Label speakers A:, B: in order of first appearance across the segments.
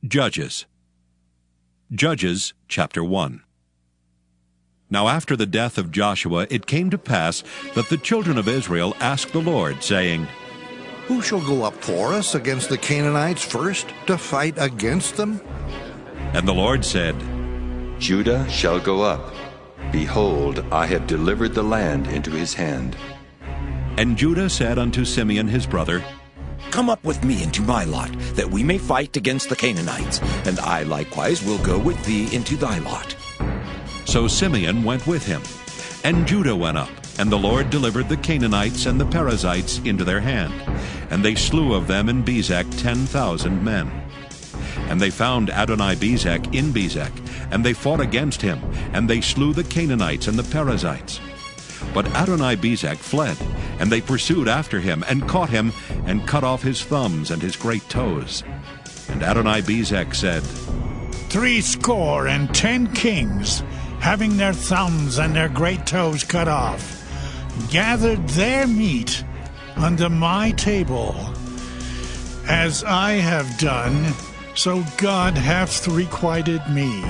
A: Judges chapter 1. Now after the death of Joshua it came to pass that the children of Israel asked the Lord, saying,
B: Who shall go up for us against the Canaanites first, to fight against them?
A: And the Lord said,
C: Judah shall go up. Behold, I have delivered the land into his hand.
A: And Judah said unto Simeon his brother,
D: Come up with me into my lot, that we may fight against the Canaanites, and I likewise will go with thee into thy lot.
A: So Simeon went with him, and Judah went up, and the Lord delivered the Canaanites and the Perizzites into their hand, and they slew of them in Bezek 10,000 men. And they found Adoni-Bezek in Bezek, and they fought against him, and they slew the Canaanites and the Perizzites. But Adoni-Bezek fled, and they pursued after him, and caught him, and cut off his thumbs and his great toes. And Adoni-Bezek said,
E: 70 kings, having their thumbs and their great toes cut off, gathered their meat unto my table. As I have done, so God hath requited me.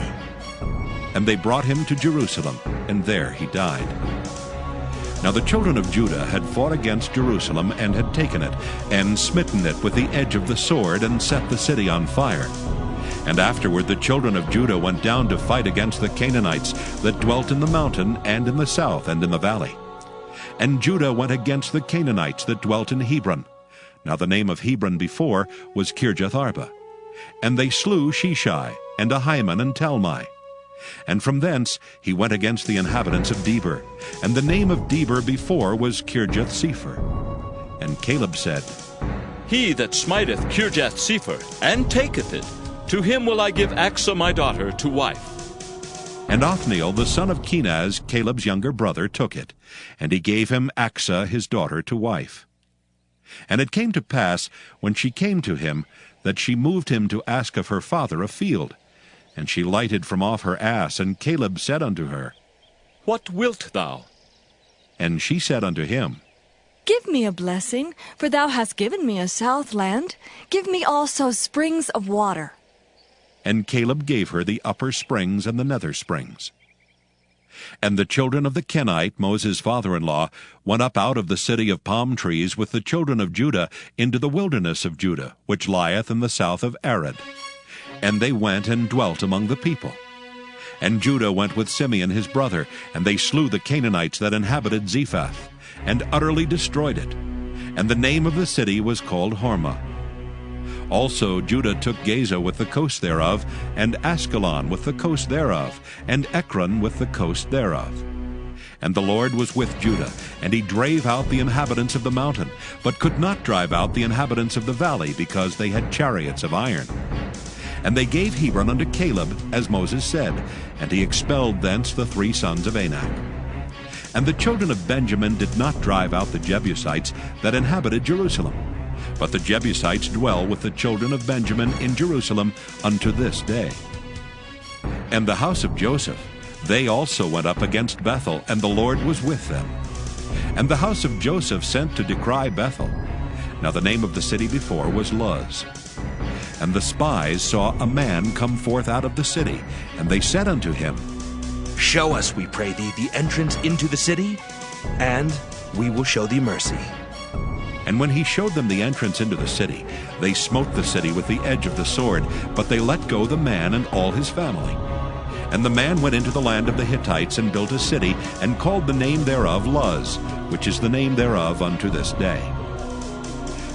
A: And they brought him to Jerusalem, and there he died. Now the children of Judah had fought against Jerusalem, and had taken it, and smitten it with the edge of the sword, and set the city on fire. And afterward the children of Judah went down to fight against the Canaanites that dwelt in the mountain, and in the south, and in the valley. And Judah went against the Canaanites that dwelt in Hebron. Now the name of Hebron before was Kirjath-arba. And they slew Sheshai, and Ahiman, and Talmai. And from thence he went against the inhabitants of Debir, and the name of Debir before was Kirjath-sepher. And Caleb said,
F: He that smiteth Kirjath-sepher, and taketh it, to him will I give Achsah my daughter to wife.
A: And Othniel the son of Kenaz, Caleb's younger brother, took it, and he gave him Achsah his daughter to wife. And it came to pass, when she came to him, that she moved him to ask of her father a field. And she lighted from off her ass, and Caleb said unto her,
F: What wilt thou?
A: And she said unto him,
G: Give me a blessing, for thou hast given me a south land. Give me also springs of water.
A: And Caleb gave her the upper springs and the nether springs. And the children of the Kenite, Moses' father-in-law, went up out of the city of palm trees with the children of Judah into the wilderness of Judah, which lieth in the south of Arad. And they went and dwelt among the people. And Judah went with Simeon his brother, and they slew the Canaanites that inhabited Zephath, and utterly destroyed it. And the name of the city was called Hormah. Also Judah took Gaza with the coast thereof, and Askelon with the coast thereof, and Ekron with the coast thereof. And the Lord was with Judah, and he drave out the inhabitants of the mountain, but could not drive out the inhabitants of the valley, because they had chariots of iron. And they gave Hebron unto Caleb, as Moses said, and he expelled thence the 3 sons of Anak. And the children of Benjamin did not drive out the Jebusites that inhabited Jerusalem, but the Jebusites dwell with the children of Benjamin in Jerusalem unto this day. And the house of Joseph, they also went up against Bethel, and the Lord was with them. And the house of Joseph sent to decry Bethel. Now the name of the city before was Luz. And the spies saw a man come forth out of the city, and they said unto him,
D: Show us, we pray thee, the entrance into the city, and we will show thee mercy.
A: And when he showed them the entrance into the city, they smote the city with the edge of the sword, but they let go the man and all his family. And the man went into the land of the Hittites, and built a city, and called the name thereof Luz, which is the name thereof unto this day.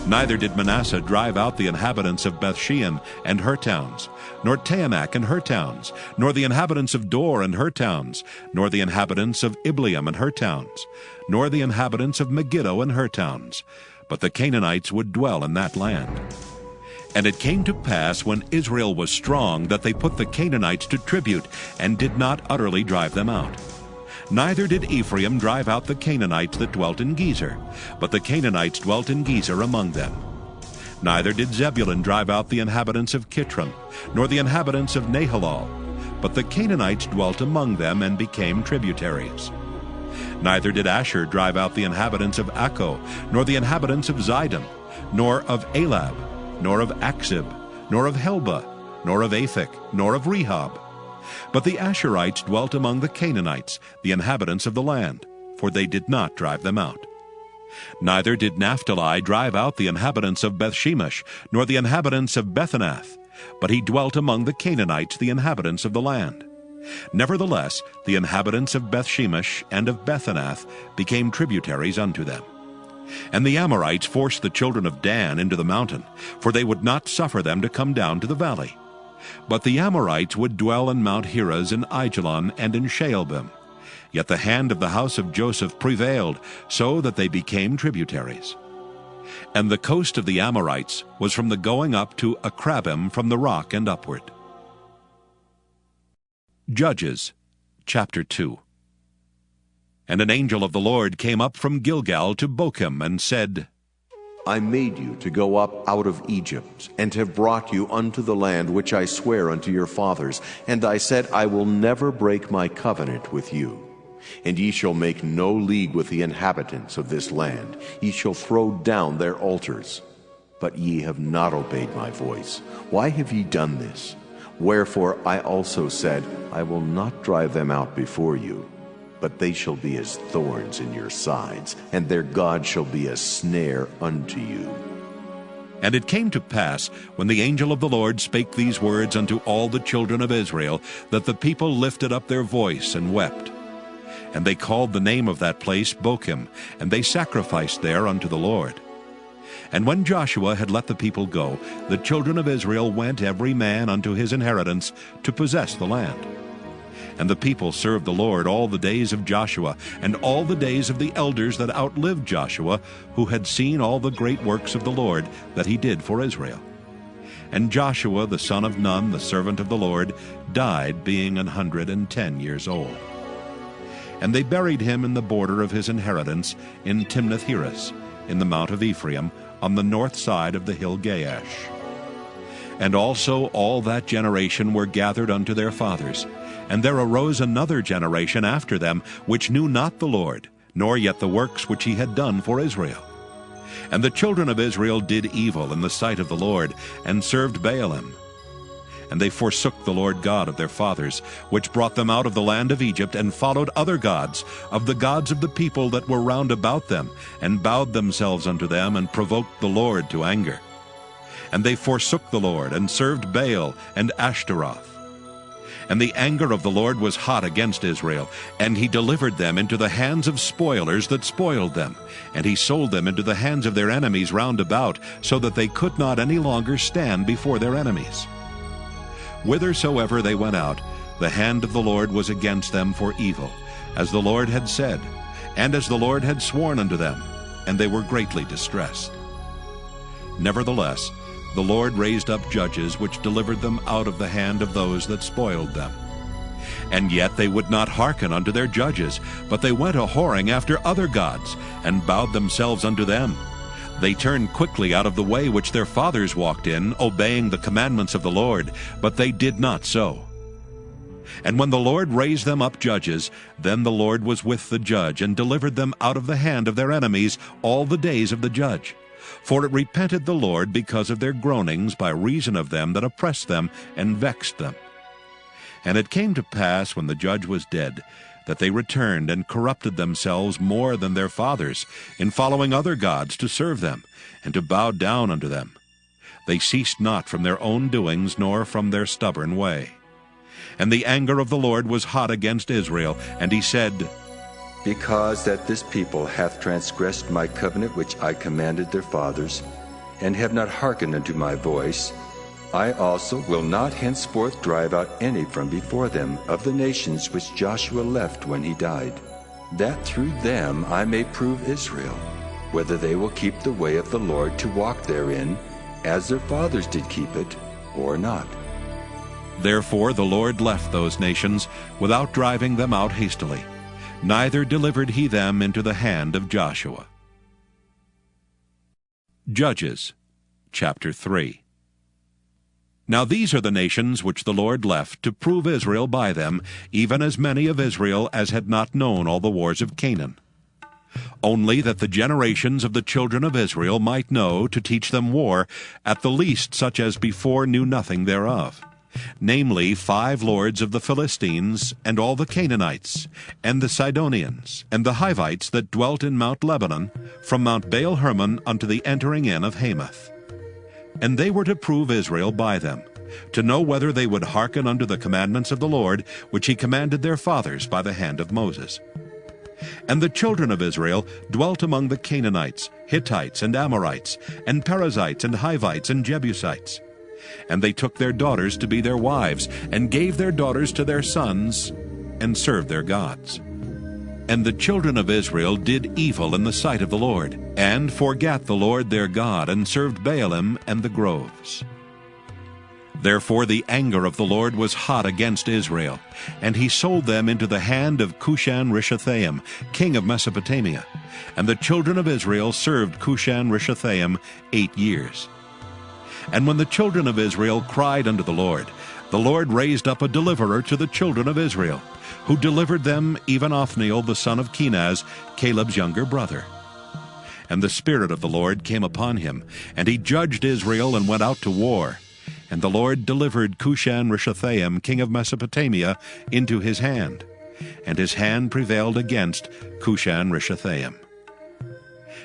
A: Neither did Manasseh drive out the inhabitants of Bethshean and her towns, nor Taanach and her towns, nor the inhabitants of Dor and her towns, nor the inhabitants of Ibleam and her towns, nor the inhabitants of Megiddo and her towns. But the Canaanites would dwell in that land. And it came to pass, when Israel was strong, that they put the Canaanites to tribute, and did not utterly drive them out. Neither did Ephraim drive out the Canaanites that dwelt in Gezer, but the Canaanites dwelt in Gezer among them. Neither did Zebulun drive out the inhabitants of Kitron, nor the inhabitants of Nahalal, but the Canaanites dwelt among them, and became tributaries. Neither did Asher drive out the inhabitants of Akko, nor the inhabitants of Zidon, nor of Elab, nor of Achzib, nor of Helba, nor of Aphek, nor of Rehob. But the Asherites dwelt among the Canaanites, the inhabitants of the land, for they did not drive them out. Neither did Naphtali drive out the inhabitants of Bethshemesh, nor the inhabitants of Bethanath, but he dwelt among the Canaanites, the inhabitants of the land. Nevertheless, the inhabitants of Bethshemesh and of Bethanath became tributaries unto them. And the Amorites forced the children of Dan into the mountain, for they would not suffer them to come down to the valley. But the Amorites would dwell in Mount Heres, in Aijalon, and in Shaalbim. Yet the hand of the house of Joseph prevailed, so that they became tributaries. And the coast of the Amorites was from the going up to Akrabim, from the rock and upward. Judges, chapter 2. And an angel of the Lord came up from Gilgal to Bochim, and said,
H: I made you to go up out of Egypt, and have brought you unto the land which I swear unto your fathers. And I said, I will never break my covenant with you. And ye shall make no league with the inhabitants of this land. Ye shall throw down their altars. But ye have not obeyed my voice. Why have ye done this? Wherefore I also said, I will not drive them out before you, but they shall be as thorns in your sides, and their God shall be a snare unto you.
A: And it came to pass, when the angel of the Lord spake these words unto all the children of Israel, that the people lifted up their voice and wept. And they called the name of that place Bochim, and they sacrificed there unto the Lord. And when Joshua had let the people go, the children of Israel went every man unto his inheritance to possess the land. And the people served the Lord all the days of Joshua, and all the days of the elders that outlived Joshua, who had seen all the great works of the Lord that he did for Israel. And Joshua the son of Nun, the servant of the Lord, died, being 110 years old. And they buried him in the border of his inheritance in Timnath-Heres, in the mount of Ephraim, on the north side of the hill Gaash. And also all that generation were gathered unto their fathers. And there arose another generation after them, which knew not the Lord, nor yet the works which he had done for Israel. And the children of Israel did evil in the sight of the Lord, and served Baalim. And they forsook the Lord God of their fathers, which brought them out of the land of Egypt, and followed other gods, of the gods of the people that were round about them, and bowed themselves unto them, and provoked the Lord to anger. And they forsook the Lord, and served Baal and Ashtaroth. And the anger of the Lord was hot against Israel, and he delivered them into the hands of spoilers that spoiled them, and he sold them into the hands of their enemies round about, so that they could not any longer stand before their enemies. Whithersoever they went out, the hand of the Lord was against them for evil, as the Lord had said, and as the Lord had sworn unto them, and they were greatly distressed. Nevertheless, the Lord raised up judges which delivered them out of the hand of those that spoiled them. And yet they would not hearken unto their judges, but they went a-whoring after other gods, and bowed themselves unto them. They turned quickly out of the way which their fathers walked in, obeying the commandments of the Lord, but they did not so. And when the Lord raised them up judges, then the Lord was with the judge, and delivered them out of the hand of their enemies all the days of the judge. For it repented the Lord because of their groanings by reason of them that oppressed them and vexed them. And it came to pass, when the judge was dead, that they returned and corrupted themselves more than their fathers, in following other gods to serve them, and to bow down unto them. They ceased not from their own doings, nor from their stubborn way. And the anger of the Lord was hot against Israel, and he said,
C: Because that this people hath transgressed my covenant which I commanded their fathers, and have not hearkened unto my voice, I also will not henceforth drive out any from before them of the nations which Joshua left when he died, that through them I may prove Israel, whether they will keep the way of the Lord to walk therein, as their fathers did keep it, or not.
A: Therefore the Lord left those nations without driving them out hastily, neither delivered he them into the hand of Joshua. Judges, chapter 3. Now these are the nations which the Lord left to prove Israel by them, even as many of Israel as had not known all the wars of Canaan. Only that the generations of the children of Israel might know, to teach them war, at the least such as before knew nothing thereof, namely 5 lords of the Philistines, and all the Canaanites, and the Sidonians, and the Hivites that dwelt in Mount Lebanon, from Mount Baal-Hermon unto the entering in of Hamath. And they were to prove Israel by them, to know whether they would hearken unto the commandments of the Lord, which he commanded their fathers by the hand of Moses. And the children of Israel dwelt among the Canaanites, Hittites, and Amorites, and Perizzites, and Hivites, and Jebusites. And they took their daughters to be their wives, and gave their daughters to their sons, and served their gods. And the children of Israel did evil in the sight of the Lord, and forgat the Lord their God, and served Baalim and the groves. Therefore the anger of the Lord was hot against Israel, and he sold them into the hand of Cushan-Rishathaim, king of Mesopotamia. And the children of Israel served Cushan-Rishathaim 8 years. And when the children of Israel cried unto the Lord raised up a deliverer to the children of Israel, who delivered them, even Othniel the son of Kenaz, Caleb's younger brother. And the Spirit of the Lord came upon him, and he judged Israel and went out to war. And the Lord delivered Cushan-Rishathaim, king of Mesopotamia, into his hand, and his hand prevailed against Cushan-Rishathaim.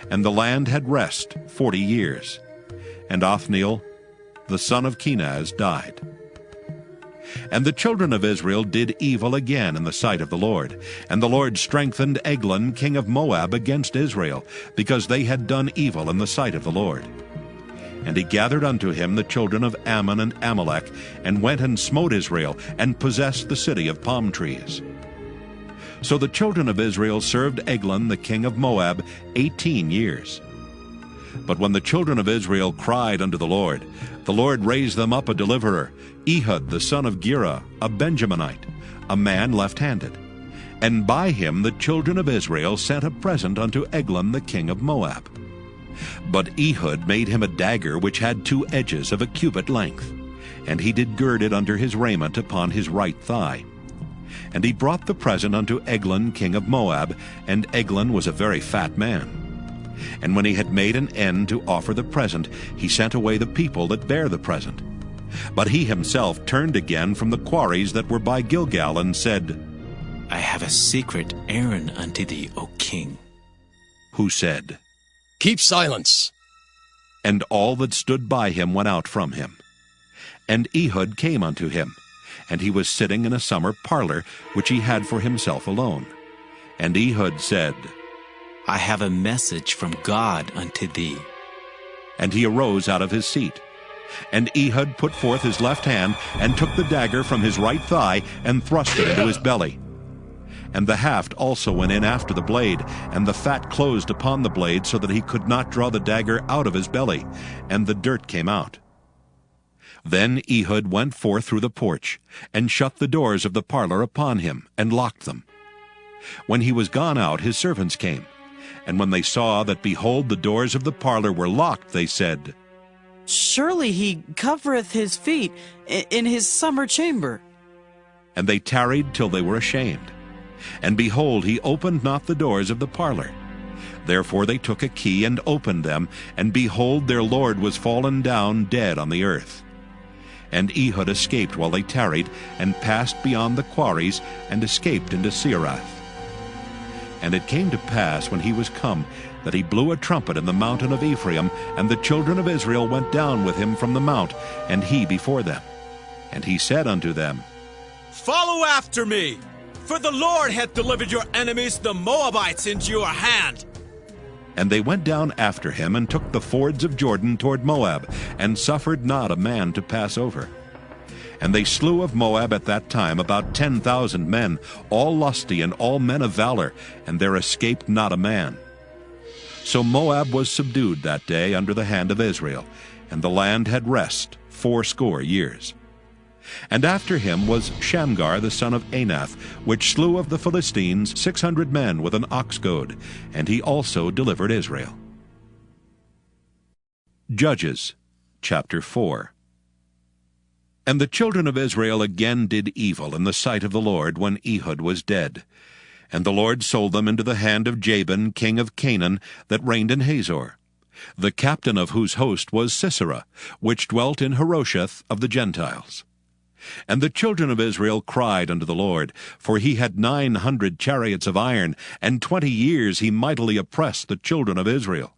A: And the land had rest 40 years, and Othniel the son of Kenaz died. And the children of Israel did evil again in the sight of the Lord, and the Lord strengthened Eglon, king of Moab, against Israel, because they had done evil in the sight of the Lord. And he gathered unto him the children of Ammon and Amalek, and went and smote Israel, and possessed the city of palm trees. So the children of Israel served Eglon the king of Moab 18 years. But when the children of Israel cried unto the Lord raised them up a deliverer, Ehud the son of Gera, a Benjaminite, a man left-handed. And by him the children of Israel sent a present unto Eglon the king of Moab. But Ehud made him a dagger which had 2 edges of a cubit length, and he did gird it under his raiment upon his right thigh. And he brought the present unto Eglon king of Moab, and Eglon was a very fat man. And when he had made an end to offer the present, he sent away the people that bare the present. But he himself turned again from the quarries that were by Gilgal, and said,
I: I have a secret errand unto thee, O king.
A: Who said,
J: Keep silence.
A: And all that stood by him went out from him. And Ehud came unto him, and he was sitting in a summer parlor, which he had for himself alone. And Ehud said,
I: I have a message from God unto thee.
A: And he arose out of his seat. And Ehud put forth his left hand, and took the dagger from his right thigh, and thrust it into his belly. And the haft also went in after the blade, and the fat closed upon the blade, so that he could not draw the dagger out of his belly, and the dirt came out. Then Ehud went forth through the porch, and shut the doors of the parlor upon him, and locked them. When he was gone out, his servants came. And when they saw that, behold, the doors of the parlor were locked, they said,
K: Surely he covereth his feet in his summer chamber.
A: And they tarried till they were ashamed. And behold, he opened not the doors of the parlor. Therefore they took a key and opened them, and behold, their lord was fallen down dead on the earth. And Ehud escaped while they tarried, and passed beyond the quarries, and escaped into Seirath. And it came to pass, when he was come, that he blew a trumpet in the mountain of Ephraim, and the children of Israel went down with him from the mount, and he before them. And he said unto them,
J: Follow after me, for the Lord hath delivered your enemies, the Moabites, into your hand.
A: And they went down after him, and took the fords of Jordan toward Moab, and suffered not a man to pass over. And they slew of Moab at that time about 10,000 men, all lusty and all men of valor, and there escaped not a man. So Moab was subdued that day under the hand of Israel, and the land had rest 80 years. And after him was Shamgar the son of Anath, which slew of the Philistines 600 men with an ox goad, and he also delivered Israel. Judges chapter 4. And the children of Israel again did evil in the sight of the Lord when Ehud was dead. And the Lord sold them into the hand of Jabin, king of Canaan, that reigned in Hazor, the captain of whose host was Sisera, which dwelt in Harosheth of the Gentiles. And the children of Israel cried unto the Lord, for he had 900 chariots of iron, and 20 years he mightily oppressed the children of Israel.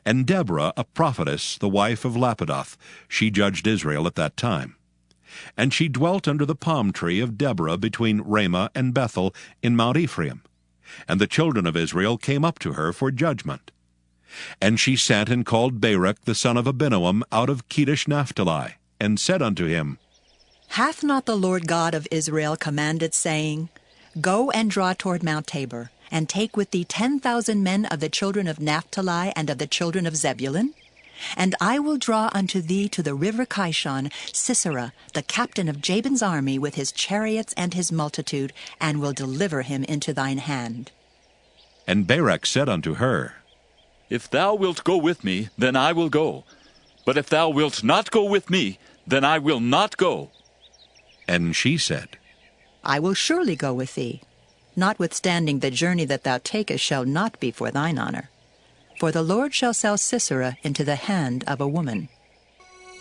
A: And Deborah, a prophetess, the wife of Lapidoth, she judged Israel at that time. And she dwelt under the palm tree of Deborah between Ramah and Bethel in Mount Ephraim. And the children of Israel came up to her for judgment. And she sent and called Barak the son of Abinoam out of Kedesh Naphtali, and said unto him,
L: Hath not the Lord God of Israel commanded, saying, Go and draw toward Mount Tabor, and take with thee 10,000 men of the children of Naphtali and of the children of Zebulun? And I will draw unto thee to the river Kishon Sisera, the captain of Jabin's army, with his chariots and his multitude, and will deliver him into thine hand.
A: And Barak said unto her,
F: If thou wilt go with me, then I will go. But if thou wilt not go with me, then I will not go.
A: And she said,
L: I will surely go with thee. Notwithstanding the journey that thou takest shall not be for thine honor. For the Lord shall sell Sisera into the hand of a woman.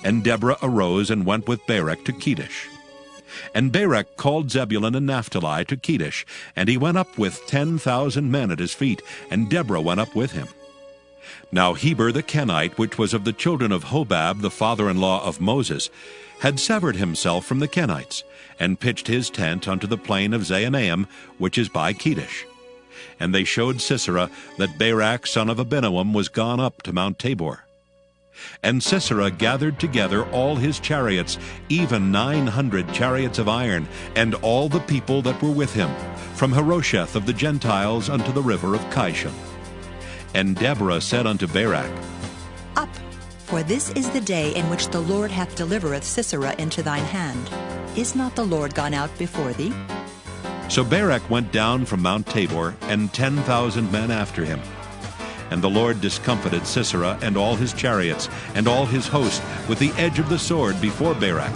A: And Deborah arose and went with Barak to Kedesh. And Barak called Zebulun and Naphtali to Kedesh, and he went up with 10,000 men at his feet, and Deborah went up with him. Now Heber the Kenite, which was of the children of Hobab, the father-in-law of Moses, had severed himself from the Kenites, and pitched his tent unto the plain of Zaanaim, which is by Kedesh. And they showed Sisera that Barak son of Abinoam was gone up to Mount Tabor. And Sisera gathered together all his chariots, even 900 chariots of iron, and all the people that were with him, from Harosheth of the Gentiles unto the river of Kishon. And Deborah said unto Barak,
L: Up, for this is the day in which the Lord hath delivereth Sisera into thine hand. Is not the Lord gone out before thee?
A: So Barak went down from Mount Tabor, and 10,000 men after him. And the Lord discomfited Sisera and all his chariots, and all his host, with the edge of the sword before Barak,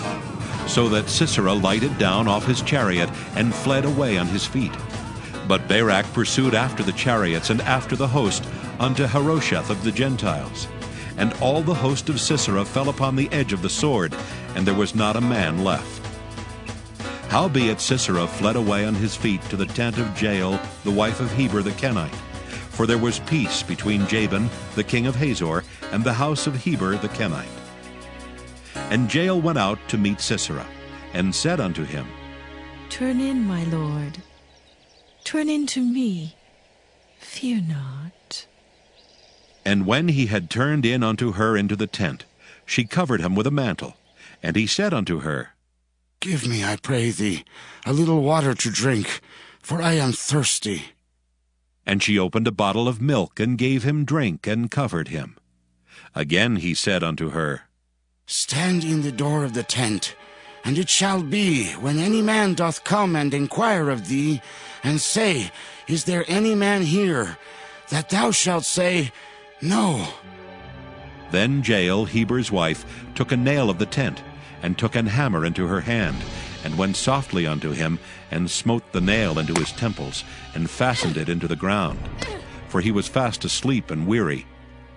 A: so that Sisera lighted down off his chariot, and fled away on his feet. But Barak pursued after the chariots, and after the host, unto Harosheth of the Gentiles. And all the host of Sisera fell upon the edge of the sword, and there was not a man left. Howbeit Sisera fled away on his feet to the tent of Jael, the wife of Heber the Kenite. For there was peace between Jabin, the king of Hazor, and the house of Heber the Kenite. And Jael went out to meet Sisera, and said unto him,
M: Turn in, my lord. Turn in to me. Fear not.
A: And when he had turned in unto her into the tent, she covered him with a mantle. And he said unto her,
N: Give me, I pray thee, a little water to drink, for I am thirsty.
A: And she opened a bottle of milk, and gave him drink, and covered him. Again he said unto her,
N: Stand in the door of the tent, and it shall be, when any man doth come and inquire of thee, and say, Is there any man here? That thou shalt say, No.
A: Then Jael, Heber's wife, took a nail of the tent, and took an hammer into her hand, and went softly unto him, and smote the nail into his temples, and fastened it into the ground. For he was fast asleep and weary.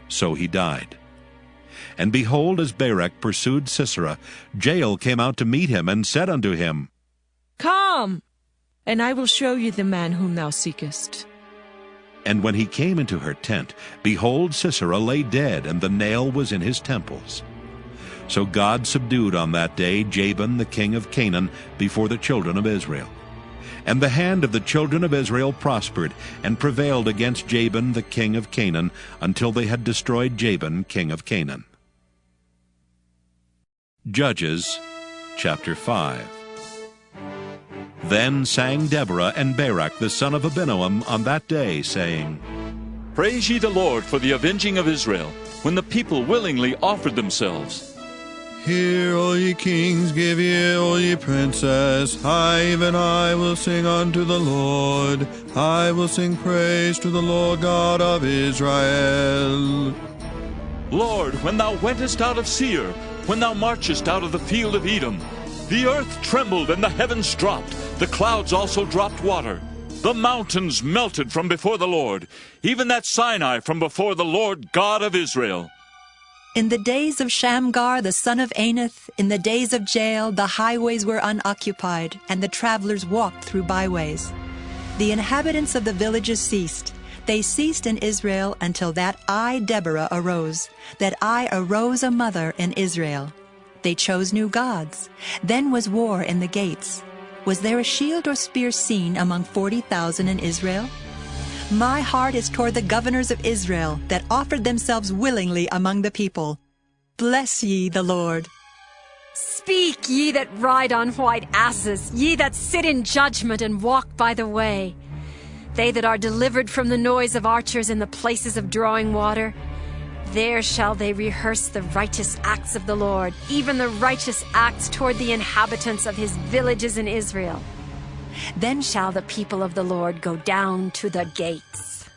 A: So he died. And behold, as Barak pursued Sisera, Jael came out to meet him, and said unto him,
M: Come, and I will show you the man whom thou seekest.
A: And when he came into her tent, behold, Sisera lay dead, and the nail was in his temples. So God subdued on that day Jabin the king of Canaan before the children of Israel. And the hand of the children of Israel prospered, and prevailed against Jabin the king of Canaan, until they had destroyed Jabin king of Canaan. Judges chapter 5. Then sang Deborah and Barak the son of Abinoam on that day, saying,
F: Praise ye the Lord for the avenging of Israel, when the people willingly offered themselves.
O: Hear, all ye kings, give ear, all ye princes. I, even I, will sing unto the Lord. I will sing praise to the Lord God of Israel.
F: Lord, when thou wentest out of Seir, when thou marchest out of the field of Edom, the earth trembled and the heavens dropped. The clouds also dropped water. The mountains melted from before the Lord, even that Sinai from before the Lord God of Israel.
L: In the days of Shamgar the son of Anath, in the days of Jael, the highways were unoccupied, and the travelers walked through byways. The inhabitants of the villages ceased. They ceased in Israel until that I, Deborah, arose, that I arose a mother in Israel. They chose new gods. Then was war in the gates. Was there a shield or spear seen among 40,000 in Israel? My heart is toward the governors of Israel that offered themselves willingly among the people. Bless ye the Lord.
P: Speak, ye that ride on white asses, ye that sit in judgment and walk by the way. They that are delivered from the noise of archers in the places of drawing water, there shall they rehearse the righteous acts of the Lord, even the righteous acts toward the inhabitants of his villages in Israel. Then shall the people of the Lord go down to the gates.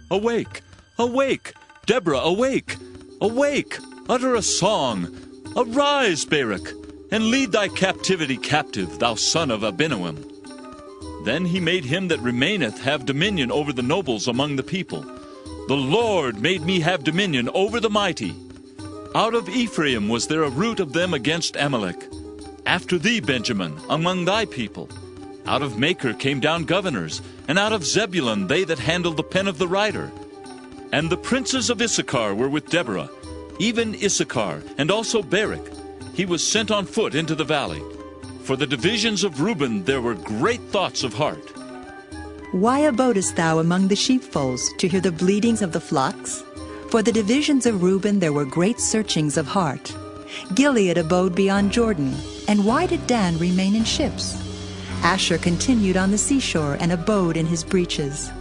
F: Awake, awake, Deborah, awake, awake, utter a song. Arise, Barak, and lead thy captivity captive, thou son of Abinoam. Then he made him that remaineth have dominion over the nobles among the people. The Lord made me have dominion over the mighty. Out of Ephraim was there a root of them against Amalek. After thee, Benjamin, among thy people. Out of Machir came down governors, and out of Zebulun they that handled the pen of the writer. And the princes of Issachar were with Deborah, even Issachar, and also Barak. He was sent on foot into the valley. For the divisions of Reuben there were great thoughts of heart.
L: Why abodest thou among the sheepfolds, to hear the bleatings of the flocks? For the divisions of Reuben there were great searchings of heart. Gilead abode beyond Jordan, and why did Dan remain in ships? Asher continued on the seashore, and abode in his breaches.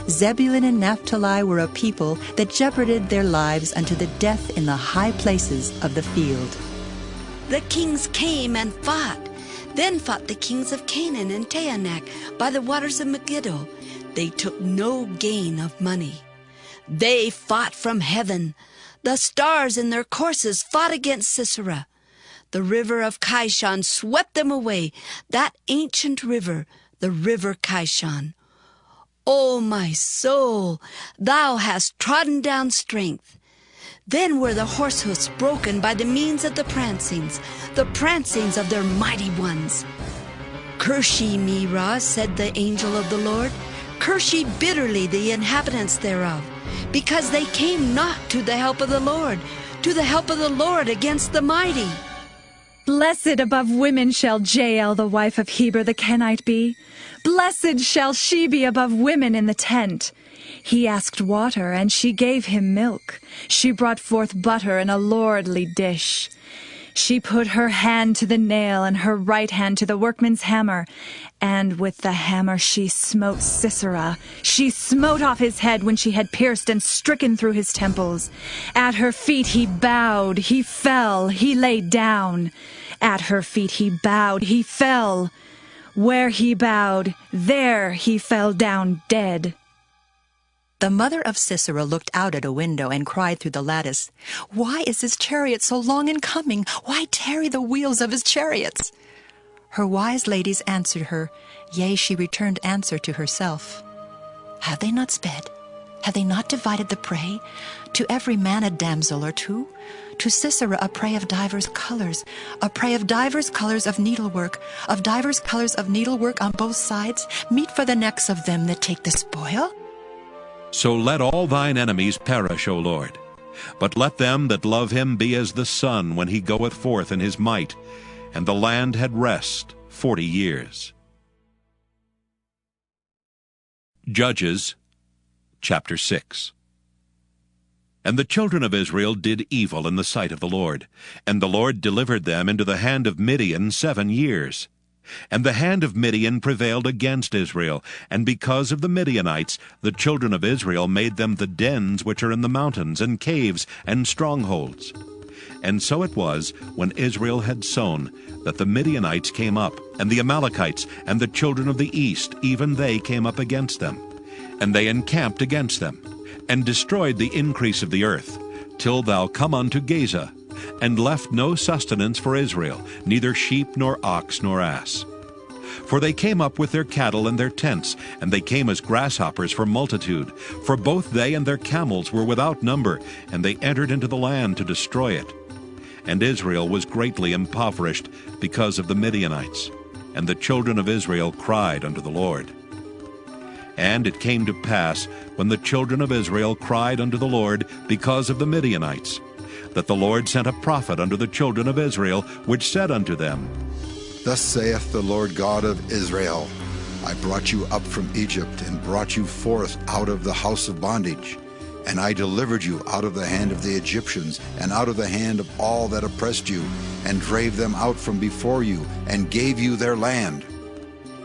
L: Zebulun and Naphtali were a people that jeoparded their lives unto the death in the high places of the field.
Q: The kings came and fought. Then fought the kings of Canaan and Taanach by the waters of Megiddo. They took no gain of money. They fought from heaven. The stars in their courses fought against Sisera. The river of Kishon swept them away, that ancient river, the river Kishon. O my soul, thou hast trodden down strength. Then were the horse hoofs broken by the means of the prancings of their mighty ones. Curse ye Meroz, said the angel of the Lord. Curse ye bitterly the inhabitants thereof, because they came not to the help of the Lord, to the help of the Lord against the mighty.
R: Blessed above women shall Jael, the wife of Heber the Kenite, be. Blessed shall she be above women in the tent. He asked water, and she gave him milk. She brought forth butter in a lordly dish. She put her hand to the nail, and her right hand to the workman's hammer. And with the hammer she smote Sisera. She smote off his head when she had pierced and stricken through his temples. At her feet he bowed, he fell, he lay down. At her feet he bowed, he fell. Where he bowed, there he fell down dead.
L: The mother of Sisera looked out at a window and cried through the lattice, Why is his chariot so long in coming? Why tarry the wheels of his chariots? Her wise ladies answered her, Yea, she returned answer to herself. Have they not sped? Have they not divided the prey? To every man a damsel or two? To Sisera a prey of divers colors, a prey of divers colors of needlework on both sides, meet for the necks of them that take the spoil?
A: So let all thine enemies perish, O Lord. But let them that love him be as the sun when he goeth forth in his might. And the land had rest 40 years. Judges chapter 6. And the children of Israel did evil in the sight of the Lord, and the Lord delivered them into the hand of Midian 7 years. And the hand of Midian prevailed against Israel, and because of the Midianites the children of Israel made them the dens which are in the mountains, and caves, and strongholds. And so it was, when Israel had sown, that the Midianites came up, and the Amalekites, and the children of the east, even they came up against them. And they encamped against them, and destroyed the increase of the earth, till thou come unto Gaza, and left no sustenance for Israel, neither sheep nor ox nor ass. For they came up with their cattle and their tents, and they came as grasshoppers for multitude. For both they and their camels were without number, and they entered into the land to destroy it. And Israel was greatly impoverished because of the Midianites. And the children of Israel cried unto the Lord. And it came to pass, when the children of Israel cried unto the Lord because of the Midianites, that the Lord sent a prophet unto the children of Israel, which said unto them,
S: Thus saith the Lord God of Israel, I brought you up from Egypt, and brought you forth out of the house of bondage. And I delivered you out of the hand of the Egyptians, and out of the hand of all that oppressed you, and drave them out from before you, and gave you their land.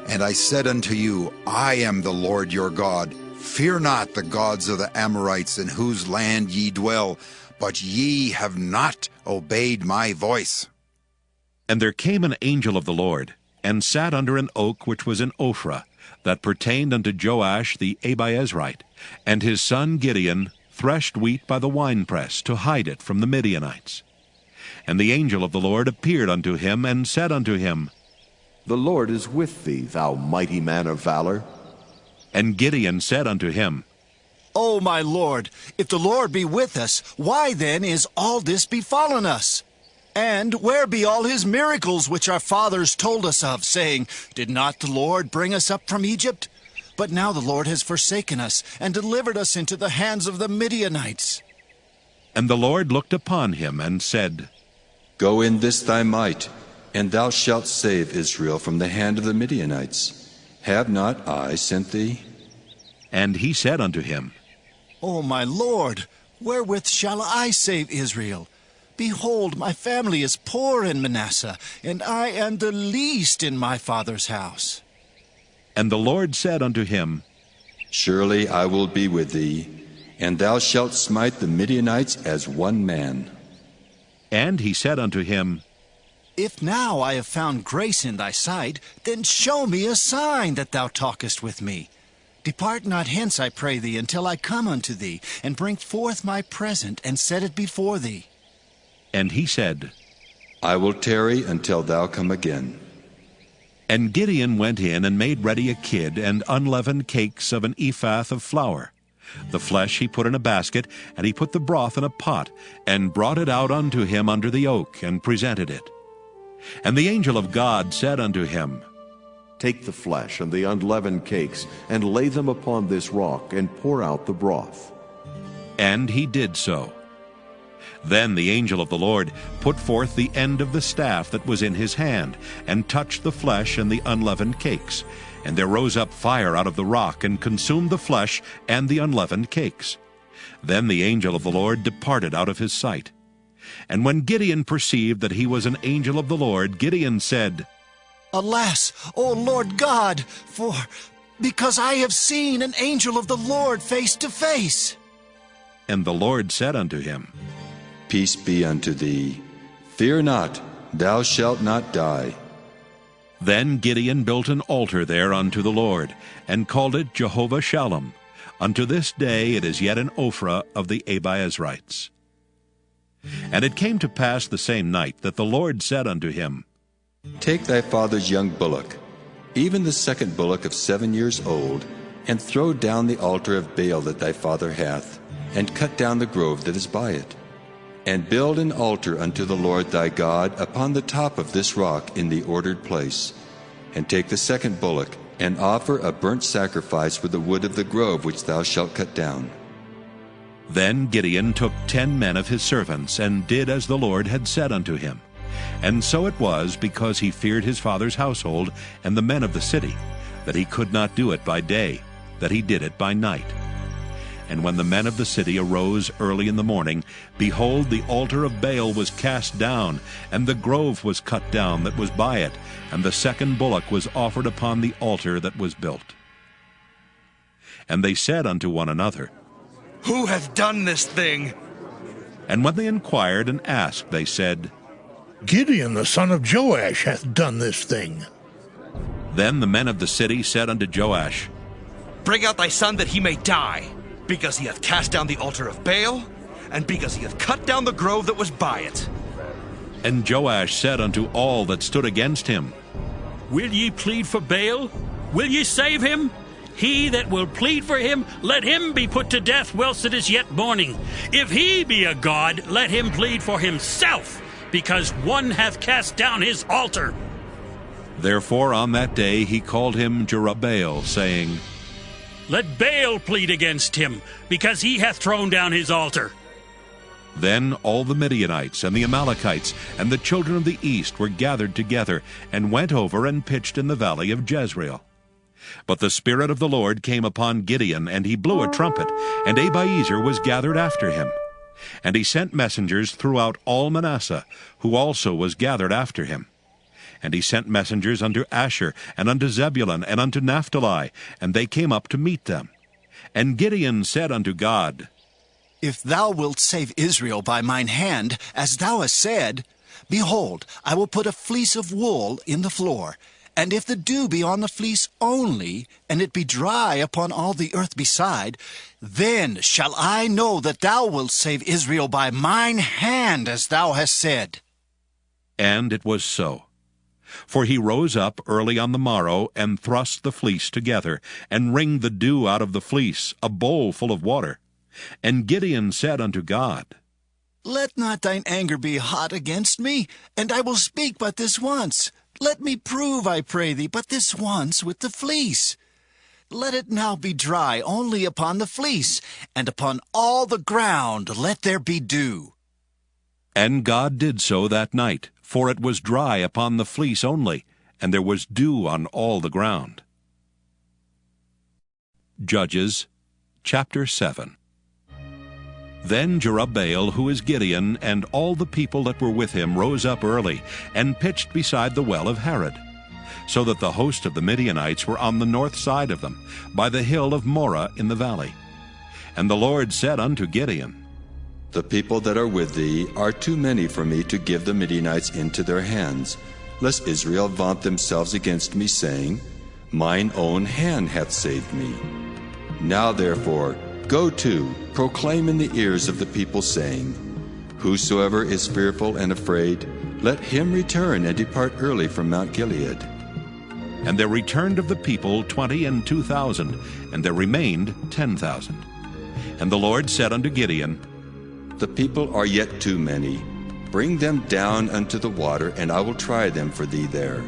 S: And I said unto you, I am the Lord your God. Fear not the gods of the Amorites, in whose land ye dwell, but ye have not obeyed my voice.
A: And there came an angel of the Lord, and sat under an oak which was in Ophrah, that pertained unto Joash the Abiezrite. And his son Gideon threshed wheat by the winepress, to hide it from the Midianites. And the angel of the Lord appeared unto him, and said unto him,
H: The Lord is with thee, thou mighty man of valor.
A: And Gideon said unto him,
T: O my Lord, if the Lord be with us, why then is all this befallen us? And where be all his miracles which our fathers told us of, saying, Did not the Lord bring us up from Egypt? But now the Lord has forsaken us, and delivered us into the hands of the Midianites.
A: And the Lord looked upon him, and said,
C: Go in this thy might, and thou shalt save Israel from the hand of the Midianites. Have not I sent thee?
A: And he said unto him,
T: O my Lord, wherewith shall I save Israel? Behold, my family is poor in Manasseh, and I am the least in my father's house.
A: And the Lord said unto him,
C: Surely I will be with thee, and thou shalt smite the Midianites as one man.
A: And he said unto him,
T: If now I have found grace in thy sight, then show me a sign that thou talkest with me. Depart not hence, I pray thee, until I come unto thee, and bring forth my present, and set it before thee.
A: And he said,
C: I will tarry until thou come again.
A: And Gideon went in and made ready a kid and unleavened cakes of an ephah of flour. The flesh he put in a basket, and he put the broth in a pot, and brought it out unto him under the oak, and presented it. And the angel of God said unto him,
H: Take the flesh and the unleavened cakes, and lay them upon this rock, and pour out the broth.
A: And he did so. Then the angel of the Lord put forth the end of the staff that was in his hand, and touched the flesh and the unleavened cakes. And there rose up fire out of the rock, and consumed the flesh and the unleavened cakes. Then the angel of the Lord departed out of his sight. And when Gideon perceived that he was an angel of the Lord, Gideon said,
T: Alas, O Lord God, because I have seen an angel of the Lord face to face.
A: And the Lord said unto him,
C: Peace be unto thee. Fear not, thou shalt not die.
A: Then Gideon built an altar there unto the Lord, and called it Jehovah Shalom. Unto this day it is yet in Ophrah of the Abiezrites. And it came to pass the same night that the Lord said unto him,
C: Take thy father's young bullock, even the second bullock of 7 years old, and throw down the altar of Baal that thy father hath, and cut down the grove that is by it. And build an altar unto the Lord thy God upon the top of this rock in the ordered place. And take the second bullock, and offer a burnt sacrifice with the wood of the grove which thou shalt cut down.
A: Then Gideon took 10 men of his servants, and did as the Lord had said unto him. And so it was, because he feared his father's household and the men of the city, that he could not do it by day, that he did it by night. And when the men of the city arose early in the morning, behold, the altar of Baal was cast down, and the grove was cut down that was by it, and the second bullock was offered upon the altar that was built. And they said unto one another,
J: Who hath done this thing?
A: And when they inquired and asked, they said,
E: Gideon the son of Joash hath done this thing.
A: Then the men of the city said unto Joash,
J: Bring out thy son that he may die, because he hath cast down the altar of Baal, and because he hath cut down the grove that was by it.
A: And Joash said unto all that stood against him,
U: Will ye plead for Baal? Will ye save him? He that will plead for him, let him be put to death whilst it is yet morning. If he be a god, let him plead for himself, because one hath cast down his altar.
A: Therefore on that day he called him Jerubbaal, saying,
U: Let Baal plead against him, because he hath thrown down his altar.
A: Then all the Midianites and the Amalekites and the children of the east were gathered together, and went over and pitched in the valley of Jezreel. But the Spirit of the Lord came upon Gideon, and he blew a trumpet, and Abiezer was gathered after him. And he sent messengers throughout all Manasseh, who also was gathered after him. And he sent messengers unto Asher, and unto Zebulun, and unto Naphtali, and they came up to meet them. And Gideon said unto God,
T: If thou wilt save Israel by mine hand, as thou hast said, behold, I will put a fleece of wool in the floor, and if the dew be on the fleece only, and it be dry upon all the earth beside, then shall I know that thou wilt save Israel by mine hand, as thou hast said.
A: And it was so. For he rose up early on the morrow, and thrust the fleece together, and wringed the dew out of the fleece, a bowl full of water. And Gideon said unto God,
T: Let not thine anger be hot against me, and I will speak but this once. Let me prove, I pray thee, but this once with the fleece. Let it now be dry only upon the fleece, and upon all the ground let there be dew.
A: And God did so that night, for it was dry upon the fleece only, and there was dew on all the ground. Judges chapter 7. Then Jerubbaal, who is Gideon, and all the people that were with him rose up early, and pitched beside the well of Harod, so that the host of the Midianites were on the north side of them, by the hill of Moreh in the valley. And the Lord said unto Gideon,
C: The people that are with thee are too many for me to give the Midianites into their hands, lest Israel vaunt themselves against me, saying, Mine own hand hath saved me. Now therefore, go to, proclaim in the ears of the people, saying, Whosoever is fearful and afraid, let him return and depart early from Mount Gilead.
A: And there returned of the people 22,000, and there remained 10,000. And the Lord said unto Gideon,
C: The people are yet too many. Bring them down unto the water, and I will try them for thee there.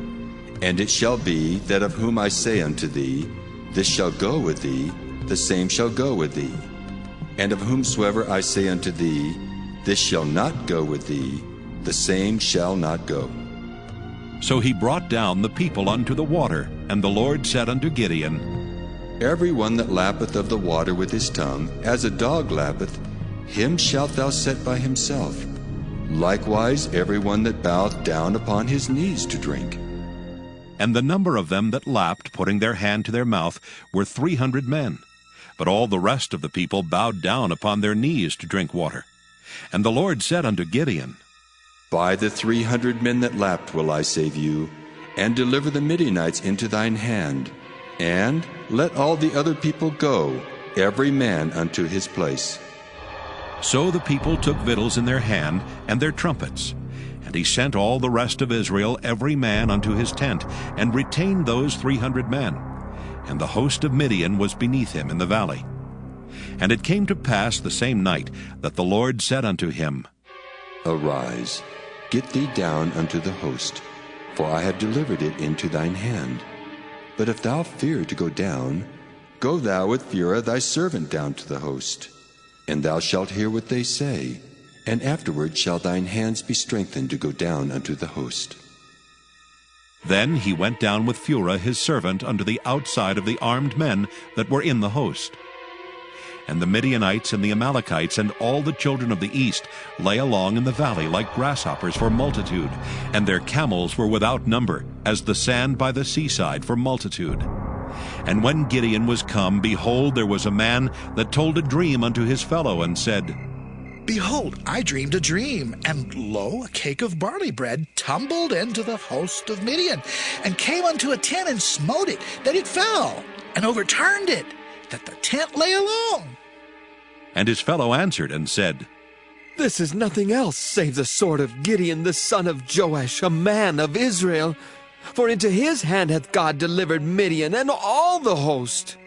C: And it shall be that of whom I say unto thee, This shall go with thee, the same shall go with thee. And of whomsoever I say unto thee, This shall not go with thee, the same shall not go.
A: So he brought down the people unto the water, and the Lord said unto Gideon,
C: Every one that lappeth of the water with his tongue, as a dog lappeth, him shalt thou set by himself. Likewise every one that boweth down upon his knees to drink.
A: And the number of them that lapped, putting their hand to their mouth, were 300 men. But all the rest of the people bowed down upon their knees to drink water. And the Lord said unto Gideon,
C: By the 300 men that lapped will I save you, and deliver the Midianites into thine hand. And let all the other people go, every man unto his place.
A: So the people took victuals in their hand, and their trumpets. And he sent all the rest of Israel, every man unto his tent, and retained those 300 men. And the host of Midian was beneath him in the valley. And it came to pass the same night that the Lord said unto him,
C: Arise, get thee down unto the host, for I have delivered it into thine hand. But if thou fear to go down, go thou with Phurah thy servant down to the host. And thou shalt hear what they say, and afterward shall thine hands be strengthened to go down unto the host.
A: Then he went down with Phurah his servant unto the outside of the armed men that were in the host. And the Midianites and the Amalekites and all the children of the east lay along in the valley like grasshoppers for multitude, and their camels were without number, as the sand by the seaside for multitude. And when Gideon was come, behold, there was a man that told a dream unto his fellow, and said,
V: Behold, I dreamed a dream, and lo, a cake of barley bread tumbled into the host of Midian, and came unto a tent and smote it, that it fell, and overturned it, that the tent lay alone.
A: And his fellow answered and said,
W: This is nothing else save the sword of Gideon the son of Joash, a man of Israel.
B: for into his hand hath God delivered Midian and all the host.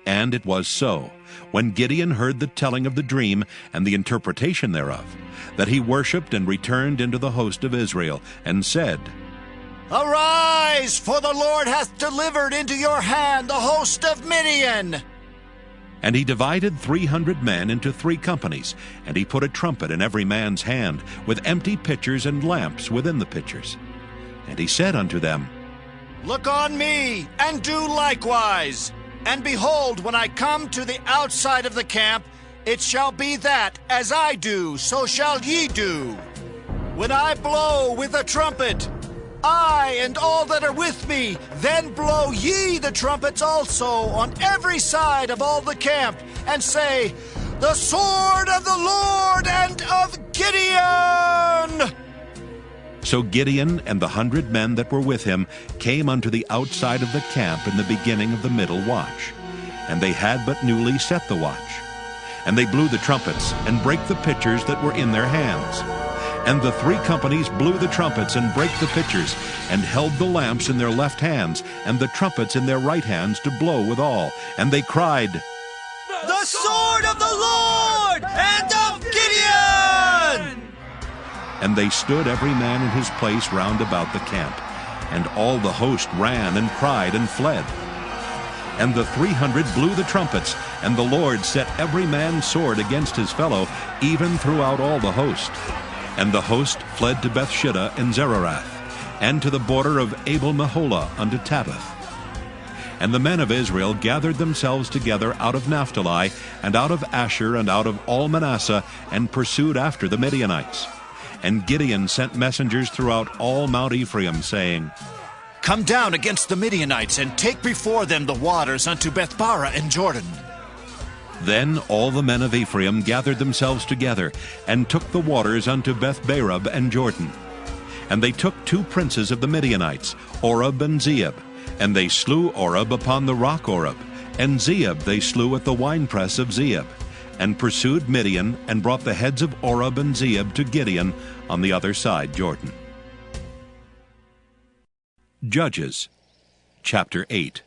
A: And it was so, when Gideon heard the telling of the dream and the interpretation thereof, that he worshipped and returned into the host of Israel, and said,
T: Arise, for the Lord hath delivered into your hand the host of Midian.
A: And he divided 300 men into 3 companies, and he put a trumpet in every man's hand, with empty pitchers and lamps within the pitchers. And he said unto them,
T: Look on me, and do likewise. And behold, when I come to the outside of the camp, it shall be that, as I do, so shall ye do. When I blow with a trumpet, I and all that are with me, then blow ye the trumpets also on every side of all the camp, and say, The sword of the Lord and of Gideon!
A: So Gideon and the 100 men that were with him came unto the outside of the camp in the beginning of the middle watch. And they had but newly set the watch. And they blew the trumpets, and brake the pitchers that were in their hands. And the 3 companies blew the trumpets, and brake the pitchers, and held the lamps in their left hands, and the trumpets in their right hands to blow withal. And they cried,
T: The sword of the Lord and of Gideon!
A: And they stood every man in his place round about the camp. And all the host ran and cried and fled. And the 300 blew the trumpets, and the Lord set every man's sword against his fellow, even throughout all the host. And the host fled to Bethshitta and Zererath, and to the border of Abel-Meholah unto Tabbath. And the men of Israel gathered themselves together out of Naphtali, and out of Asher, and out of all Manasseh, and pursued after the Midianites. And Gideon sent messengers throughout all Mount Ephraim, saying,
T: Come down against the Midianites, and take before them the waters unto Bethbara and Jordan.
A: Then all the men of Ephraim gathered themselves together, and took the waters unto Bethbarab and Jordan. And they took 2 princes of the Midianites, Oreb and Zeeb. And they slew Oreb upon the rock Oreb, and Zeeb they slew at the winepress of Zeeb, and pursued Midian, and brought the heads of Oreb and Zeeb to Gideon on the other side Jordan. Judges chapter 8.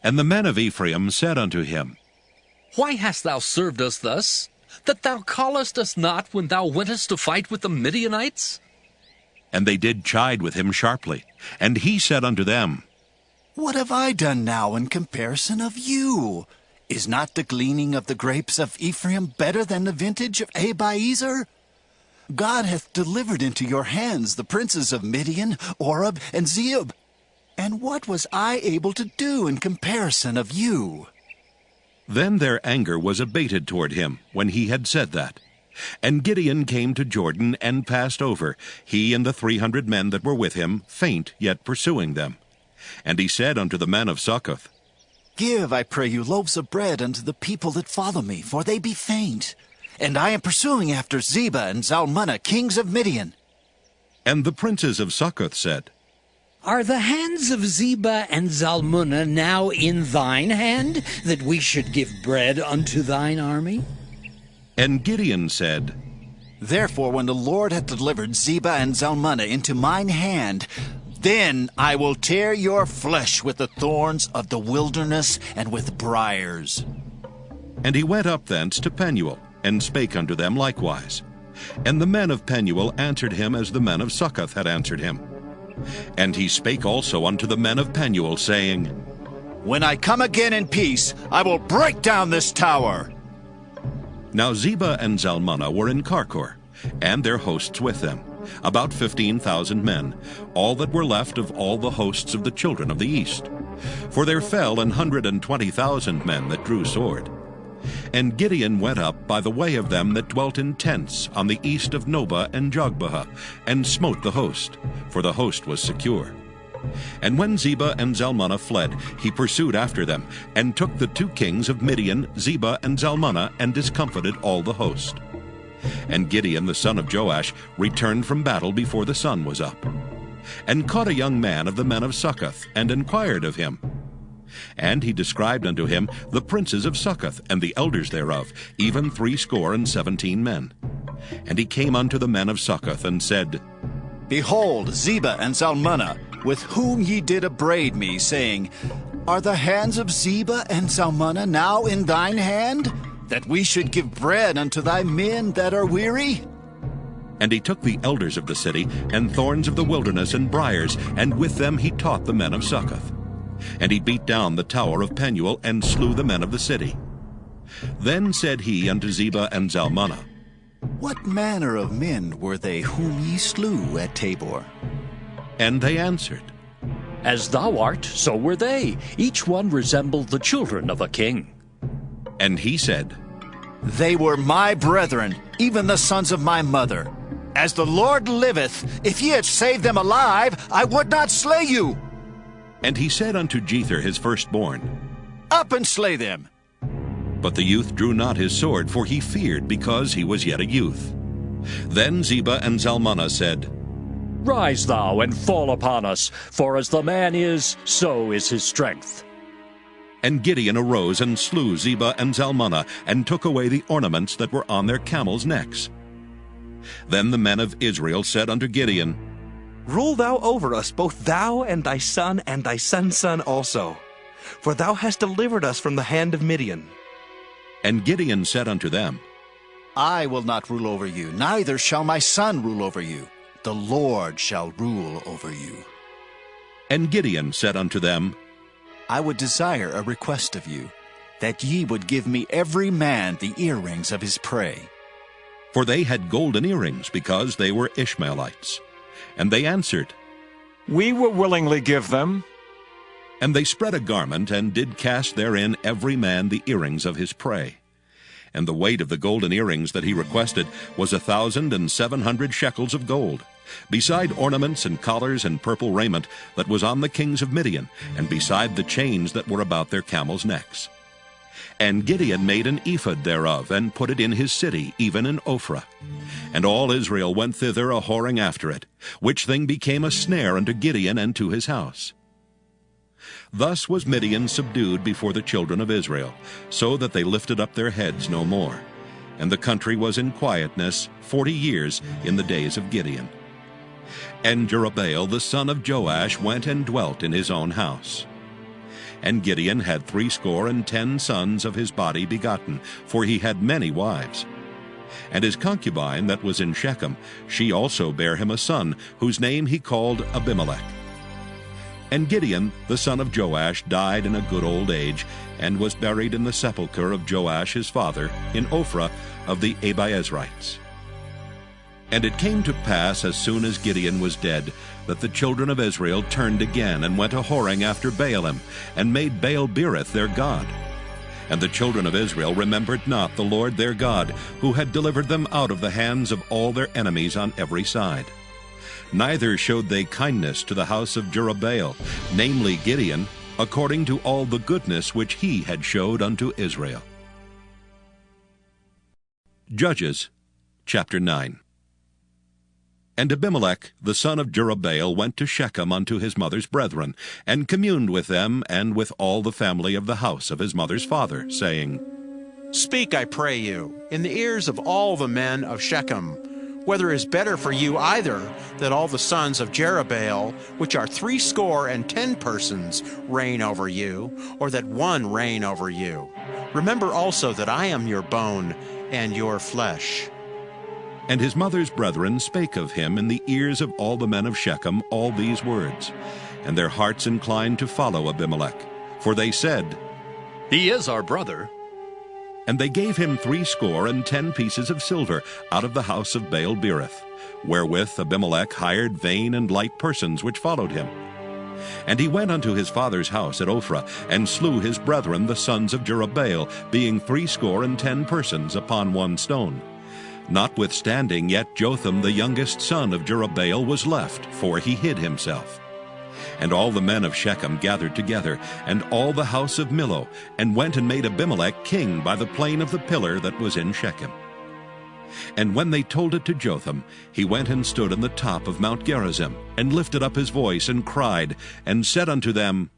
A: And the men of Ephraim said unto him,
G: Why hast thou served us thus, that thou callest us not when thou wentest to fight with the Midianites?
A: And they did chide with him sharply. And he said unto them,
T: What have I done now in comparison of you? Is not the gleaning of the grapes of Ephraim better than the vintage of Abiezer? God hath delivered into your hands the princes of Midian, Oreb, and Zeeb. And what was I able to do in comparison of you?
A: Then their anger was abated toward him, when he had said that. And Gideon came to Jordan, and passed over, he and the 300 men that were with him, faint, yet pursuing them. And he said unto the men of Succoth,
T: Give, I pray you, loaves of bread unto the people that follow me, for they be faint. And I am pursuing after Zebah and Zalmunna, kings of Midian.
A: And the princes of Succoth said,
W: Are the hands of Zebah and Zalmunna now in thine hand, that we should give bread unto thine army?
A: And Gideon said,
T: Therefore, when the Lord hath delivered Zebah and Zalmunna into mine hand, then I will tear your flesh with the thorns of the wilderness and with briars.
A: And he went up thence to Penuel, and spake unto them likewise. And the men of Penuel answered him as the men of Succoth had answered him. And he spake also unto the men of Penuel, saying,
T: When I come again in peace, I will break down this tower.
A: Now Zebah and Zalmunna were in Karkor, and their hosts with them, about 15,000 men, all that were left of all the hosts of the children of the east. For there fell 120,000 men that drew sword. And Gideon went up by the way of them that dwelt in tents on the east of Nobah and Jogbehah, and smote the host, for the host was secure. And when Zebah and Zalmunna fled, he pursued after them, and took the 2 kings of Midian, Zebah and Zalmunna, and discomfited all the host. And Gideon the son of Joash returned from battle before the sun was up, and caught a young man of the men of Succoth, and inquired of him. And he described unto him the princes of Succoth, and the elders thereof, even 70 men. And he came unto the men of Succoth, and said,
T: Behold, Zebah and Zalmunna, with whom ye did upbraid me, saying, Are the hands of Zebah and Zalmunna now in thine hand, that we should give bread unto thy men that are weary?
A: And he took the elders of the city, and thorns of the wilderness, and briars, and with them he taught the men of Succoth. And he beat down the tower of Penuel, and slew the men of the city. Then said he unto Zebah and Zalmunna,
T: What manner of men were they whom ye slew at Tabor?
A: And they answered,
D: As thou art, so were they. Each one resembled the children of a king.
A: And he said,
T: They were my brethren, even the sons of my mother. As the Lord liveth, if ye had saved them alive, I would not slay you.
A: And he said unto Jether his firstborn,
T: Up and slay them.
A: But the youth drew not his sword, for he feared, because he was yet a youth. Then Zebah and Zalmunna said,
D: Rise thou and fall upon us, for as the man is, so is his strength.
A: And Gideon arose and slew Zebah and Zalmunna, and took away the ornaments that were on their camels' necks. Then the men of Israel said unto Gideon,
B: Rule thou over us, both thou and thy son's son also. For thou hast delivered us from the hand of Midian.
A: And Gideon said unto them,
T: I will not rule over you, neither shall my son rule over you. The Lord shall rule over you.
A: And Gideon said unto them,
T: I would desire a request of you, that ye would give me every man the earrings of his prey.
A: For they had golden earrings, because they were Ishmaelites. And they answered,
I: We will willingly give them.
A: And they spread a garment, and did cast therein every man the earrings of his prey. And the weight of the golden earrings that he requested was 1,700 shekels of gold, beside ornaments and collars and purple raiment that was on the kings of Midian, and beside the chains that were about their camels' necks. And Gideon made an ephod thereof, and put it in his city, even in Ophrah. And all Israel went thither a-whoring after it, which thing became a snare unto Gideon and to his house. Thus was Midian subdued before the children of Israel, so that they lifted up their heads no more. And the country was in quietness 40 years in the days of Gideon. And Jerubbaal the son of Joash went and dwelt in his own house. And Gideon had 70 sons of his body begotten, for he had many wives. And his concubine that was in Shechem, she also bare him a son, whose name he called Abimelech. And Gideon the son of Joash died in a good old age, and was buried in the sepulchre of Joash his father, in Ophrah of the Abiezrites. And it came to pass, as soon as Gideon was dead, that the children of Israel turned again, and went a-whoring after Baalim, and made Baal-berith their god. And the children of Israel remembered not the Lord their God, who had delivered them out of the hands of all their enemies on every side. Neither showed they kindness to the house of Jerubbaal, namely Gideon, according to all the goodness which he had showed unto Israel. Judges chapter 9. And Abimelech the son of Jerubbaal went to Shechem unto his mother's brethren, and communed with them and with all the family of the house of his mother's father, saying,
K: Speak, I pray you, in the ears of all the men of Shechem, whether it is better for you either that all the sons of Jerubbaal, which are 70 persons, reign over you, or that one reign over you. Remember also that I am your bone and your flesh.
A: And his mother's brethren spake of him in the ears of all the men of Shechem all these words. And their hearts inclined to follow Abimelech. For they said,
G: He is our brother.
A: And they gave him 70 pieces of silver out of the house of Baal-berith, wherewith Abimelech hired vain and light persons which followed him. And he went unto his father's house at Ophrah, and slew his brethren the sons of Jerubbaal, being 70 persons upon one stone. Notwithstanding, yet Jotham the youngest son of Jerubbaal was left, for he hid himself. And all the men of Shechem gathered together, and all the house of Millo, and went and made Abimelech king by the plain of the pillar that was in Shechem. And when they told it to Jotham, he went and stood on the top of Mount Gerizim, and lifted up his voice, and cried, and said unto them,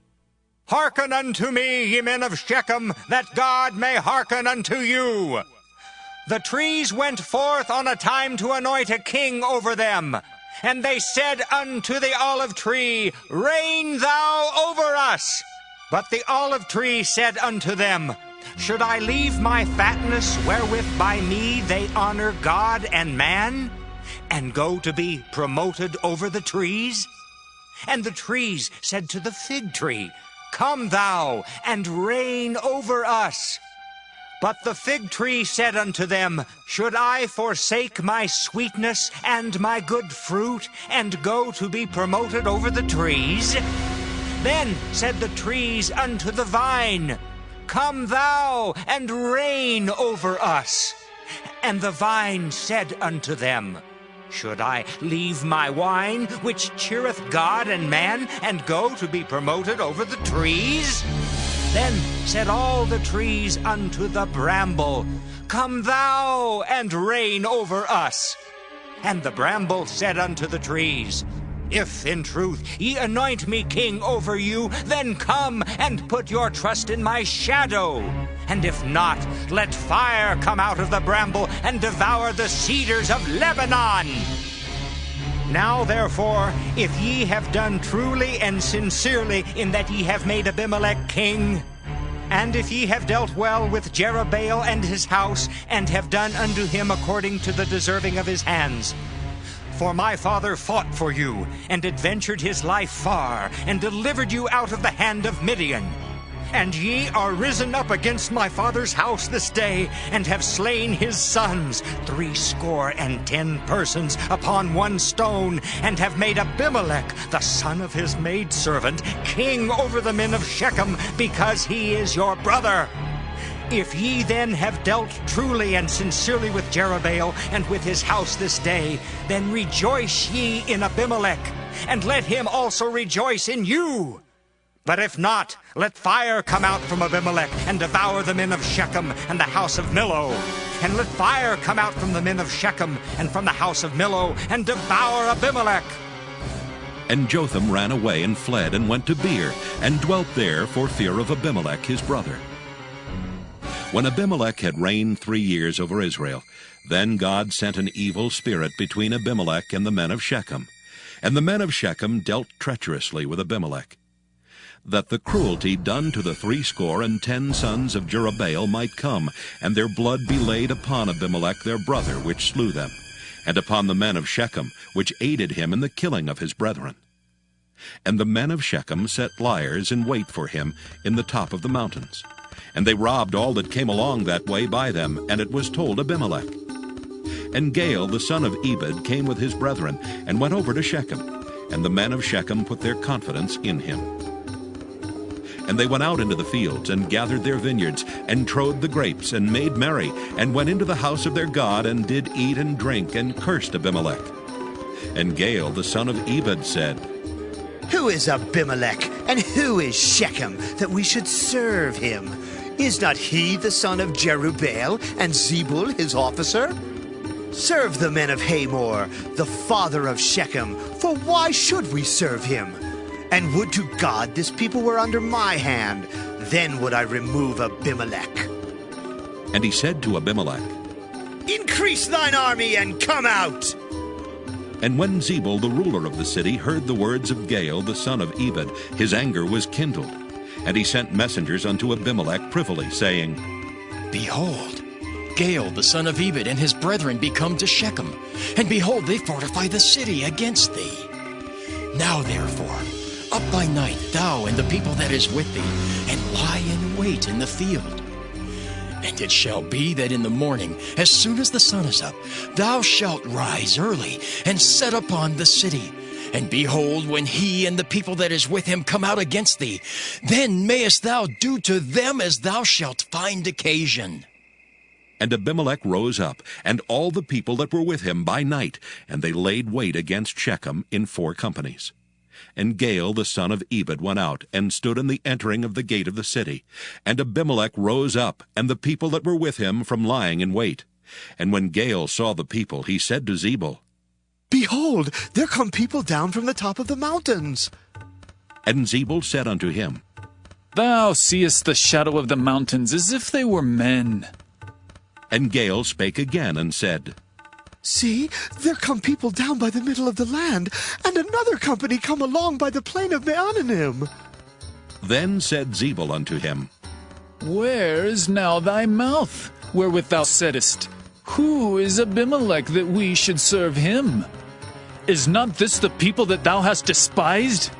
X: Hearken unto me, ye men of Shechem, that God may hearken unto you. The trees went forth on a time to anoint a king over them, And they said unto the olive tree, Reign thou over us. But the olive tree said unto them, Should I leave my fatness wherewith by me they honor God and man, and go to be promoted over the trees? And the trees said to the fig tree, Come thou, and reign over us. But the fig tree said unto them, Should I forsake my sweetness and my good fruit, and go to be promoted over the trees? Then said the trees unto the vine, Come thou, and reign over us. And the vine said unto them, Should I leave my wine, which cheereth God and man, and go to be promoted over the trees? Then said all the trees unto the bramble, Come thou, and reign over us. And the bramble said unto the trees, If in truth ye anoint me king over you, then come and put your trust in my shadow. And if not, let fire come out of the bramble and devour the cedars of Lebanon. Now therefore, if ye have done truly and sincerely in that ye have made Abimelech king, and if ye have dealt well with Jerubbaal and his house, and have done unto him according to the deserving of his hands, for my father fought for you, and adventured his life far, and delivered you out of the hand of Midian. And ye are risen up against my father's house this day, and have slain his sons, 70 persons, upon one stone, and have made Abimelech, the son of his maidservant, king over the men of Shechem, because he is your brother. If ye then have dealt truly and sincerely with Jerubbaal and with his house this day, then rejoice ye in Abimelech, and let him also rejoice in you. But if not, let fire come out from Abimelech, and devour the men of Shechem and the house of Millo. And let fire come out from the men of Shechem and from the house of Millo, and devour Abimelech.
A: And Jotham ran away and fled and went to Beer, and dwelt there for fear of Abimelech his brother. When Abimelech had reigned 3 years over Israel, then God sent an evil spirit between Abimelech and the men of Shechem. And the men of Shechem dealt treacherously with Abimelech, that the cruelty done to the 70 sons of Jerubbaal might come, and their blood be laid upon Abimelech their brother, which slew them, and upon the men of Shechem, which aided him in the killing of his brethren. And the men of Shechem set liers in wait for him in the top of the mountains. And they robbed all that came along that way by them, and it was told Abimelech. And Gaal the son of Ebed came with his brethren, and went over to Shechem, and the men of Shechem put their confidence in him. And they went out into the fields, and gathered their vineyards, and trode the grapes, and made merry, and went into the house of their God, and did eat and drink, and cursed Abimelech. And Gaal the son of Ebed said,
M: Who is Abimelech, and who is Shechem, that we should serve him? Is not he the son of Jerubbaal, and Zebul his officer? Serve the men of Hamor, the father of Shechem, for why should we serve him? And would to God this people were under my hand, then would I remove Abimelech.
A: And he said to Abimelech,
M: Increase thine army, and come out.
A: And when Zebul the ruler of the city heard the words of Gaal the son of Ebed, his anger was kindled. And he sent messengers unto Abimelech privily, saying,
N: Behold, Gaal the son of Ebed and his brethren be come to Shechem, and behold, they fortify the city against thee. Now therefore, up by night, thou and the people that is with thee, and lie in wait in the field. And it shall be that in the morning, as soon as the sun is up, thou shalt rise early, and set upon the city. And behold, when he and the people that is with him come out against thee, then mayest thou do to them as thou shalt find occasion.
A: And Abimelech rose up, and all the people that were with him by night, and they laid wait against Shechem in 4 companies. And Gaal the son of Ebed went out, and stood in the entering of the gate of the city. And Abimelech rose up, and the people that were with him from lying in wait. And when Gaal saw the people, he said to Zebul,
M: Behold, there come people down from the top of the mountains.
A: And Zebul said unto him,
O: Thou seest the shadow of the mountains as if they were men.
A: And Gaal spake again and said,
M: See, there come people down by the middle of the land, and another company come along by the plain of Meonanim.
A: Then said Zebul unto him,
O: Where is now thy mouth, wherewith thou saidst, Who is Abimelech that we should serve him? Is not this the people that thou hast despised?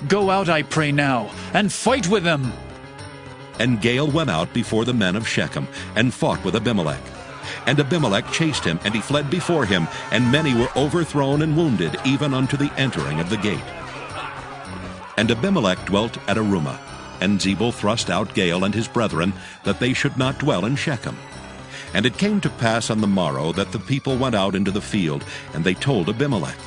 O: Go out, I pray now, and fight with them.
A: And Gaal went out before the men of Shechem, and fought with Abimelech. And Abimelech chased him, and he fled before him, and many were overthrown and wounded, even unto the entering of the gate. And Abimelech dwelt at Arumah, and Zebul thrust out Gaal and his brethren, that they should not dwell in Shechem. And it came to pass on the morrow that the people went out into the field, and they told Abimelech.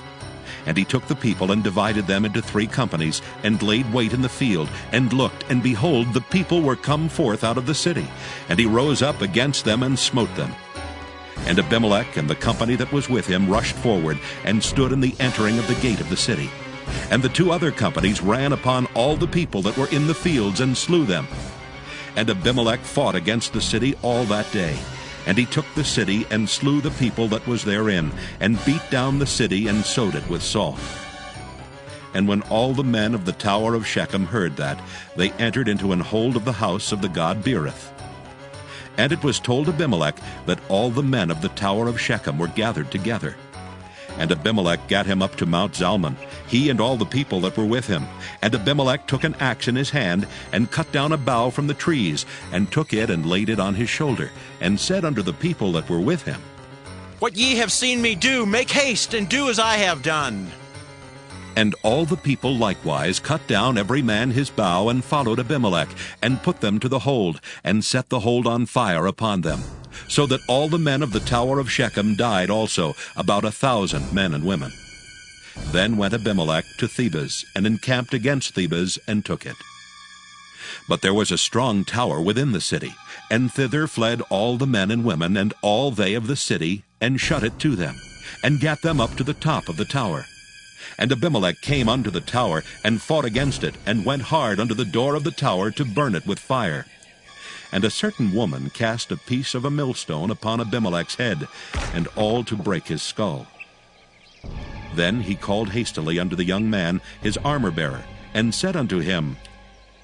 A: And he took the people and divided them into 3 companies, and laid wait in the field, and looked, and behold, the people were come forth out of the city. And he rose up against them and smote them. And Abimelech and the company that was with him rushed forward, and stood in the entering of the gate of the city. And the 2 other companies ran upon all the people that were in the fields, and slew them. And Abimelech fought against the city all that day. And he took the city, and slew the people that was therein, and beat down the city, and sowed it with salt. And when all the men of the tower of Shechem heard that, they entered into an hold of the house of the god Beerith. And it was told Abimelech that all the men of the tower of Shechem were gathered together. And Abimelech gat him up to Mount Zalmon, he and all the people that were with him. And Abimelech took an axe in his hand, and cut down a bough from the trees, and took it and laid it on his shoulder, and said unto the people that were with him,
K: What ye have seen me do, make haste, and do as I have done.
A: And all the people likewise cut down every man his bough, and followed Abimelech, and put them to the hold, and set the hold on fire upon them. So that all the men of the tower of Shechem died also, about 1,000 men and women. Then went Abimelech to Thebez, and encamped against Thebez, and took it. But there was a strong tower within the city, and thither fled all the men and women, and all they of the city, and shut it to them, and gat them up to the top of the tower. And Abimelech came unto the tower, and fought against it, and went hard unto the door of the tower to burn it with fire. And a certain woman cast a piece of a millstone upon Abimelech's head, and all to break his skull. Then he called hastily unto the young man, his armor-bearer, and said unto him,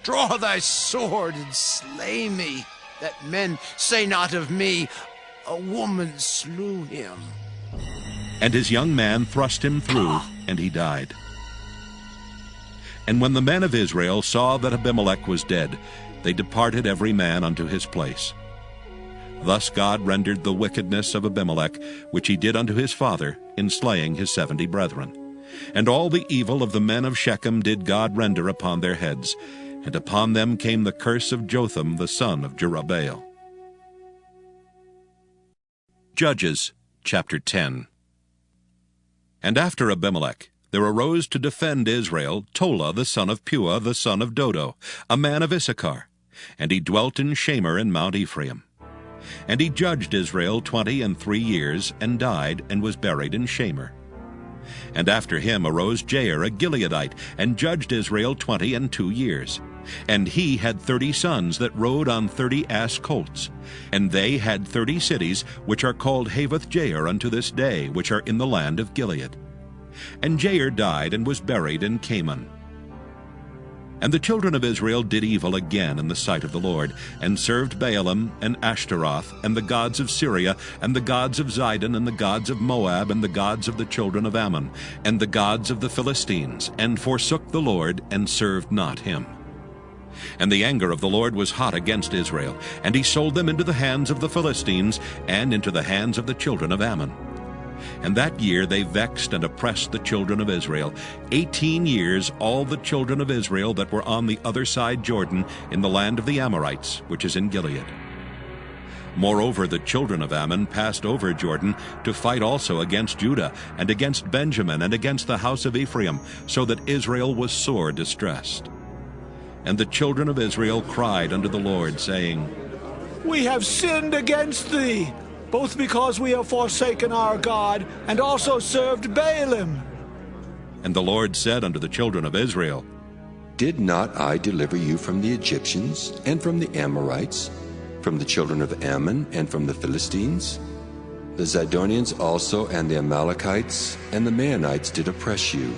K: Draw thy sword, and slay me, that men say not of me, A woman slew him.
A: And his young man thrust him through, and he died. And when the men of Israel saw that Abimelech was dead, they departed every man unto his place. Thus God rendered the wickedness of Abimelech, which he did unto his father, in slaying his 70 brethren. And all the evil of the men of Shechem did God render upon their heads, and upon them came the curse of Jotham the son of Jerubbaal. Judges chapter 10. And after Abimelech there arose to defend Israel Tola the son of Puah the son of Dodo, a man of Issachar, and he dwelt in Shamir in Mount Ephraim. And he judged Israel 23 years, and died, and was buried in Shamir. And after him arose Jair a Gileadite, and judged Israel 22 years. And he had 30 sons that rode on 30 ass colts. And they had 30 cities, which are called Havoth Jair unto this day, which are in the land of Gilead. And Jair died, and was buried in Caman. And the children of Israel did evil again in the sight of the Lord, and served Baalim and Ashtaroth, and the gods of Syria, and the gods of Zidon, and the gods of Moab, and the gods of the children of Ammon, and the gods of the Philistines, and forsook the Lord, and served not him. And the anger of the Lord was hot against Israel, and he sold them into the hands of the Philistines, and into the hands of the children of Ammon. And that year they vexed and oppressed the children of Israel. 18 years all the children of Israel that were on the other side Jordan, in the land of the Amorites, which is in Gilead. Moreover, the children of Ammon passed over Jordan to fight also against Judah, and against Benjamin, and against the house of Ephraim, so that Israel was sore distressed. And the children of Israel cried unto the Lord, saying,
E: We have sinned against thee, both because we have forsaken our God, and also served Baalim.
A: And the Lord said unto the children of Israel,
C: Did not I deliver you from the Egyptians, and from the Amorites, from the children of Ammon, and from the Philistines? The Zidonians also and the Amalekites and the Maonites did oppress you.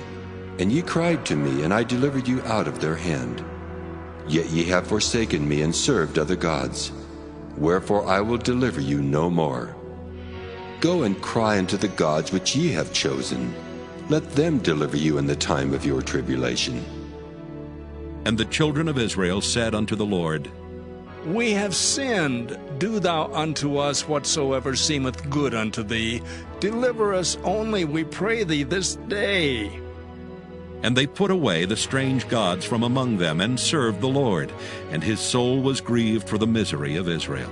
C: And ye cried to me, and I delivered you out of their hand. Yet ye have forsaken me and served other gods. Wherefore I will deliver you no more. Go and cry unto the gods which ye have chosen. Let them deliver you in the time of your tribulation.
A: And the children of Israel said unto the Lord,
F: We have sinned. Do thou unto us whatsoever seemeth good unto thee. Deliver us only, we pray thee, this day.
A: And they put away the strange gods from among them, and served the Lord, and his soul was grieved for the misery of Israel.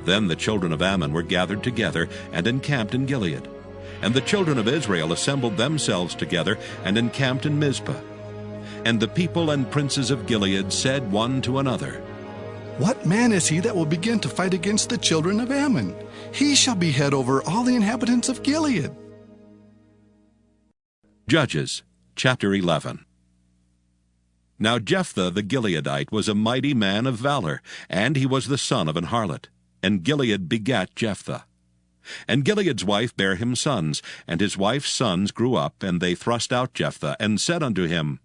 A: Then the children of Ammon were gathered together, and encamped in Gilead. And the children of Israel assembled themselves together, and encamped in Mizpah. And the people and princes of Gilead said one to another,
P: What man is he that will begin to fight against the children of Ammon? He shall be head over all the inhabitants of Gilead.
A: Judges chapter 11. Now Jephthah the Gileadite was a mighty man of valor, and he was the son of an harlot. And Gilead begat Jephthah. And Gilead's wife bare him sons, and his wife's sons grew up, and they thrust out Jephthah, and said unto him,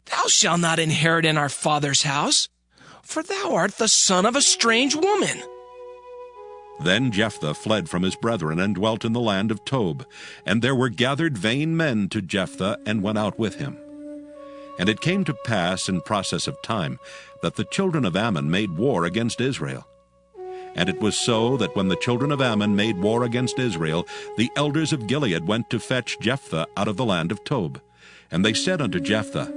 Q: Thou shalt not inherit in our father's house, for thou art the son of a strange woman.
A: Then Jephthah fled from his brethren, and dwelt in the land of Tob. And there were gathered vain men to Jephthah, and went out with him. And it came to pass in process of time, that the children of Ammon made war against Israel. And it was so that when the children of Ammon made war against Israel, the elders of Gilead went to fetch Jephthah out of the land of Tob. And they said unto Jephthah,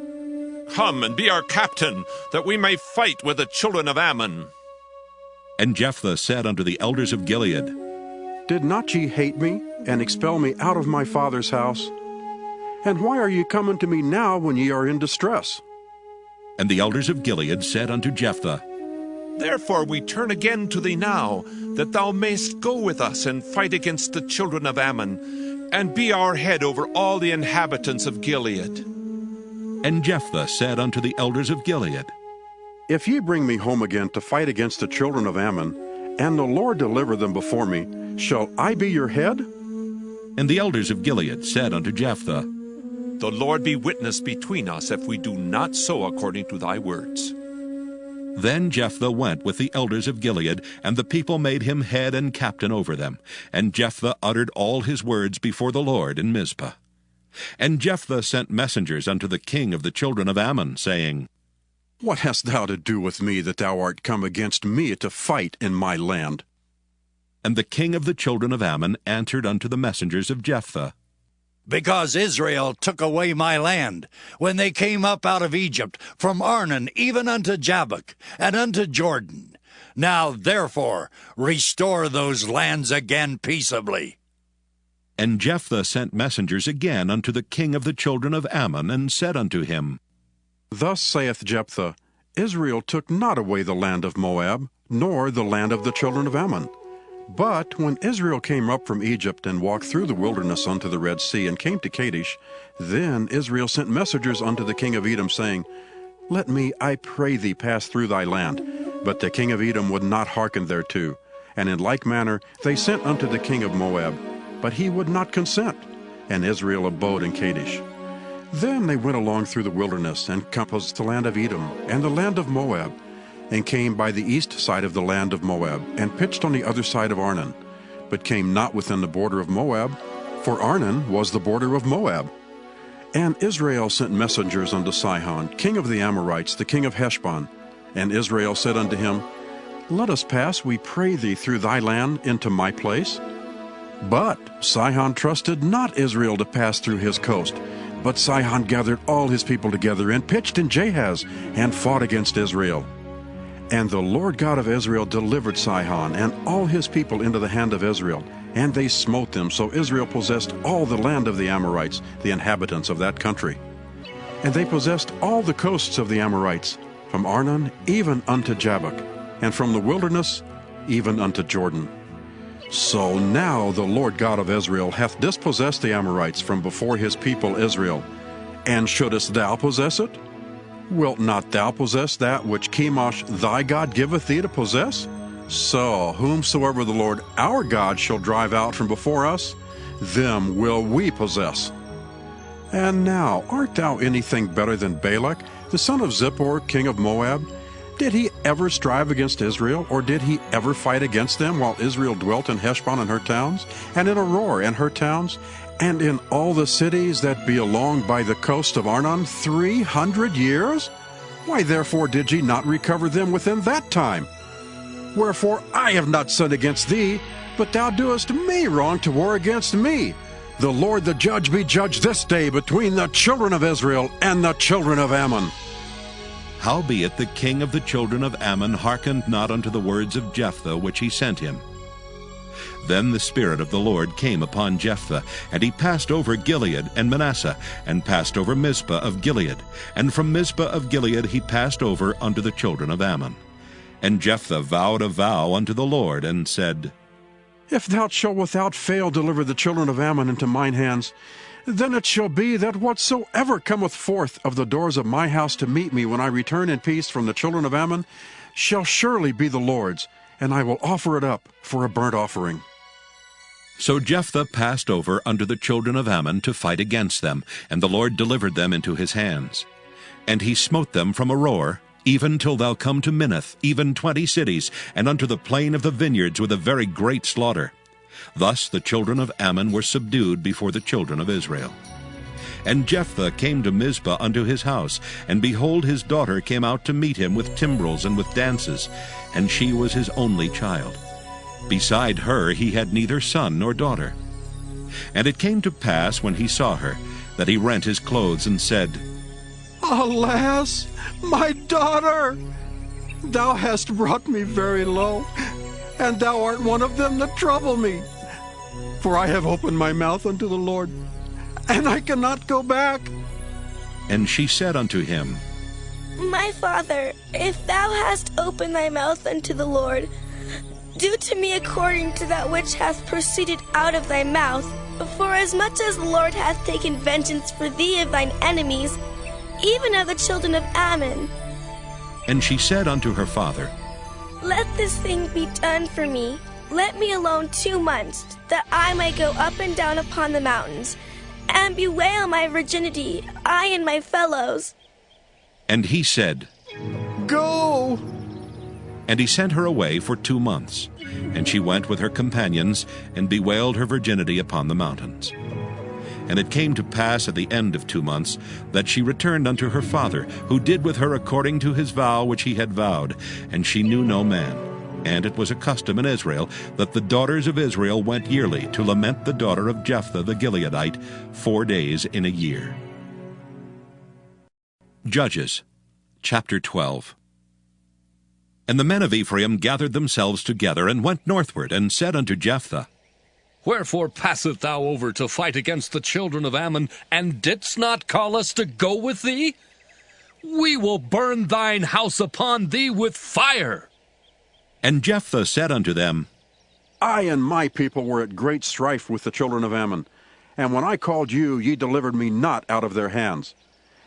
I: Come and be our captain, that we may fight with the children of Ammon.
A: And Jephthah said unto the elders of Gilead,
R: Did not ye hate me, and expel me out of my father's house? And why are ye coming to me now when ye are in distress?
A: And the elders of Gilead said unto Jephthah,
I: Therefore we turn again to thee now, that thou mayst go with us and fight against the children of Ammon, and be our head over all the inhabitants of Gilead.
A: And Jephthah said unto the elders of Gilead,
R: If ye bring me home again to fight against the children of Ammon, and the Lord deliver them before me, shall I be your head?
A: And the elders of Gilead said unto Jephthah,
I: The Lord be witness between us, if we do not so according to thy words.
A: Then Jephthah went with the elders of Gilead, and the people made him head and captain over them. And Jephthah uttered all his words before the Lord in Mizpah. And Jephthah sent messengers unto the king of the children of Ammon, saying,
R: What hast thou to do with me, that thou art come against me to fight in my land?
A: And the king of the children of Ammon answered unto the messengers of Jephthah,
Y: Because Israel took away my land, when they came up out of Egypt, from Arnon even unto Jabbok, and unto Jordan. Now therefore restore those lands again peaceably.
A: And Jephthah sent messengers again unto the king of the children of Ammon, and said unto him,
R: Thus saith Jephthah, Israel took not away the land of Moab, nor the land of the children of Ammon. But when Israel came up from Egypt, and walked through the wilderness unto the Red Sea, and came to Kadesh, then Israel sent messengers unto the king of Edom, saying, Let me, I pray thee, pass through thy land. But the king of Edom would not hearken thereto. And in like manner they sent unto the king of Moab, but he would not consent. And Israel abode in Kadesh. Then they went along through the wilderness, and compassed the land of Edom, and the land of Moab, and came by the east side of the land of Moab, and pitched on the other side of Arnon, but came not within the border of Moab, for Arnon was the border of Moab. And Israel sent messengers unto Sihon, king of the Amorites, the king of Heshbon. And Israel said unto him, Let us pass, we pray thee, through thy land into my place. But Sihon trusted not Israel to pass through his coast. But Sihon gathered all his people together, and pitched in Jahaz, and fought against Israel. And the Lord God of Israel delivered Sihon and all his people into the hand of Israel, and they smote them, so Israel possessed all the land of the Amorites, the inhabitants of that country. And they possessed all the coasts of the Amorites, from Arnon even unto Jabbok, and from the wilderness even unto Jordan. So now the Lord God of Israel hath dispossessed the Amorites from before his people Israel. And shouldest thou possess it? Wilt not thou possess that which Chemosh thy God giveth thee to possess? So whomsoever the Lord our God shall drive out from before us, them will we possess. And now, art thou anything better than Balak, the son of Zippor, king of Moab? Did he ever strive against Israel, or did he ever fight against them while Israel dwelt in Heshbon and her towns, and in Aroer and her towns, and in all the cities that be along by the coast of Arnon 300 years? Why therefore did ye not recover them within that time? Wherefore I have not sinned against thee, but thou doest me wrong to war against me. The Lord the judge be judged this day between the children of Israel and the children of Ammon.
A: Howbeit the king of the children of Ammon hearkened not unto the words of Jephthah which he sent him. Then the Spirit of the Lord came upon Jephthah, and he passed over Gilead and Manasseh, and passed over Mizpah of Gilead. And from Mizpah of Gilead he passed over unto the children of Ammon. And Jephthah vowed a vow unto the Lord, and said,
R: If thou shalt without fail deliver the children of Ammon into mine hands, then it shall be that whatsoever cometh forth of the doors of my house to meet me when I return in peace from the children of Ammon shall surely be the Lord's, and I will offer it up for a burnt offering.
A: So Jephthah passed over unto the children of Ammon to fight against them, and the Lord delivered them into his hands. And he smote them from Aroer, even till thou come to Minnith, even 20 cities, and unto the plain of the vineyards with a very great slaughter. Thus the children of Ammon were subdued before the children of Israel. And Jephthah came to Mizpah unto his house, and behold, his daughter came out to meet him with timbrels and with dances, and she was his only child. Beside her he had neither son nor daughter. And it came to pass, when he saw her, that he rent his clothes, and said,
R: Alas, my daughter! Thou hast brought me very low, and thou art one of them that trouble me. For I have opened my mouth unto the Lord, and I cannot go back.
A: And she said unto him,
H: My father, if thou hast opened thy mouth unto the Lord, do to me according to that which hath proceeded out of thy mouth. For as much as the Lord hath taken vengeance for thee of thine enemies, even of the children of Ammon.
A: And she said unto her father,
H: Let this thing be done for me. Let me alone 2 months, that I may go up and down upon the mountains, and bewail my virginity, I and my fellows.
A: And he said,
R: Go!
A: And he sent her away for 2 months. And she went with her companions, and bewailed her virginity upon the mountains. And it came to pass at the end of 2 months, that she returned unto her father, who did with her according to his vow which he had vowed, and she knew no man. And it was a custom in Israel, that the daughters of Israel went yearly to lament the daughter of Jephthah the Gileadite 4 days in a year. Judges, chapter 12. And the men of Ephraim gathered themselves together, and went northward, and said unto Jephthah,
G: Wherefore passest thou over to fight against the children of Ammon, and didst not call us to go with thee? We will burn thine house upon thee with fire.
A: And Jephthah said unto them,
R: I and my people were at great strife with the children of Ammon, and when I called you, ye delivered me not out of their hands.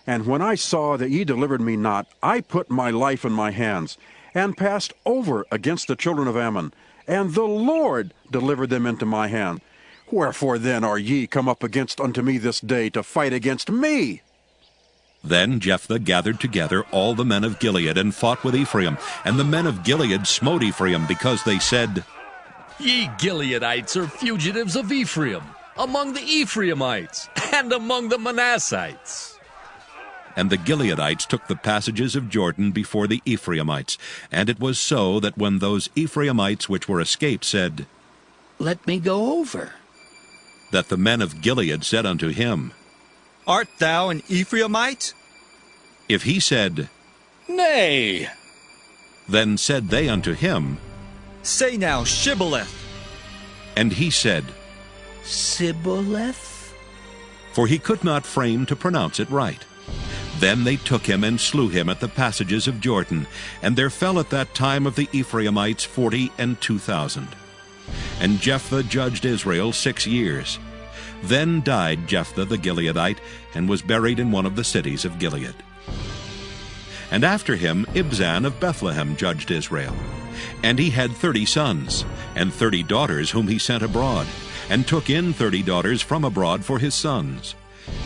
R: And when I saw that ye delivered me not, I put my life in my hands, and passed over against the children of Ammon, and the Lord delivered them into my hand. Wherefore then are ye come up against unto me this day to fight against me?
A: Then Jephthah gathered together all the men of Gilead, and fought with Ephraim. And the men of Gilead smote Ephraim, because they said,
G: Ye Gileadites are fugitives of Ephraim, among the Ephraimites, and among the Manassites.
A: And the Gileadites took the passages of Jordan before the Ephraimites. And it was so, that when those Ephraimites which were escaped said,
W: Let me go over,
A: that the men of Gilead said unto him,
B: Art thou an Ephraimite?
A: If he said,
W: Nay,
A: then said they unto him,
B: Say now, Shibboleth.
A: And he said,
W: Sibboleth?
A: For he could not frame to pronounce it right. Then they took him and slew him at the passages of Jordan, and there fell at that time of the Ephraimites 42,000. And Jephthah judged Israel 6 years. Then died Jephthah the Gileadite, and was buried in one of the cities of Gilead. And after him Ibzan of Bethlehem judged Israel. And he had 30 sons, and 30 daughters whom he sent abroad, and took in 30 daughters from abroad for his sons.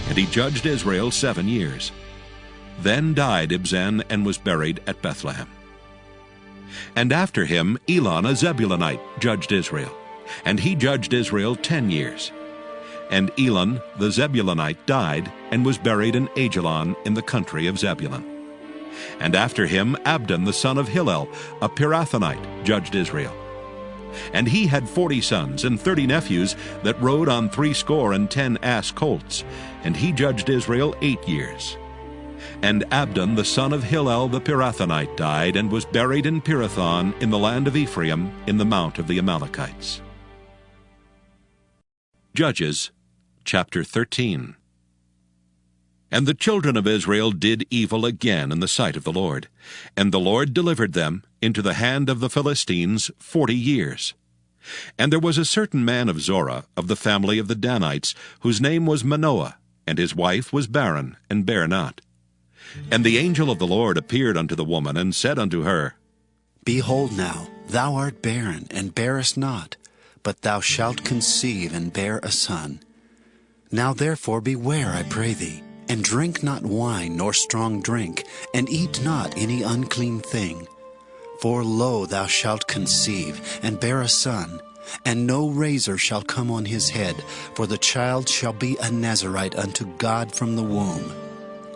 A: And he judged Israel 7 years. Then died Ibzan, and was buried at Bethlehem. And after him Elon a Zebulunite judged Israel. And he judged Israel 10 years. And Elon the Zebulunite died, and was buried in Ajalon in the country of Zebulun. And after him Abdon the son of Hillel, a Pirathonite, judged Israel. And he had 40 sons and 30 nephews that rode on 70 ass colts, and he judged Israel 8 years. And Abdon the son of Hillel the Pirathonite died, and was buried in Pirathon in the land of Ephraim, in the mount of the Amalekites. Judges chapter 13. And the children of Israel did evil again in the sight of the Lord, and the Lord delivered them into the hand of the Philistines 40 years. And there was a certain man of Zorah, of the family of the Danites, whose name was Manoah, and his wife was barren, and bare not. And the angel of the Lord appeared unto the woman, and said unto her,
J: Behold now, thou art barren, and bearest not, but thou shalt conceive, and bear a son. Now therefore beware, I pray thee, and drink not wine nor strong drink, and eat not any unclean thing. For lo, thou shalt conceive, and bear a son, and no razor shall come on his head, for the child shall be a Nazarite unto God from the womb.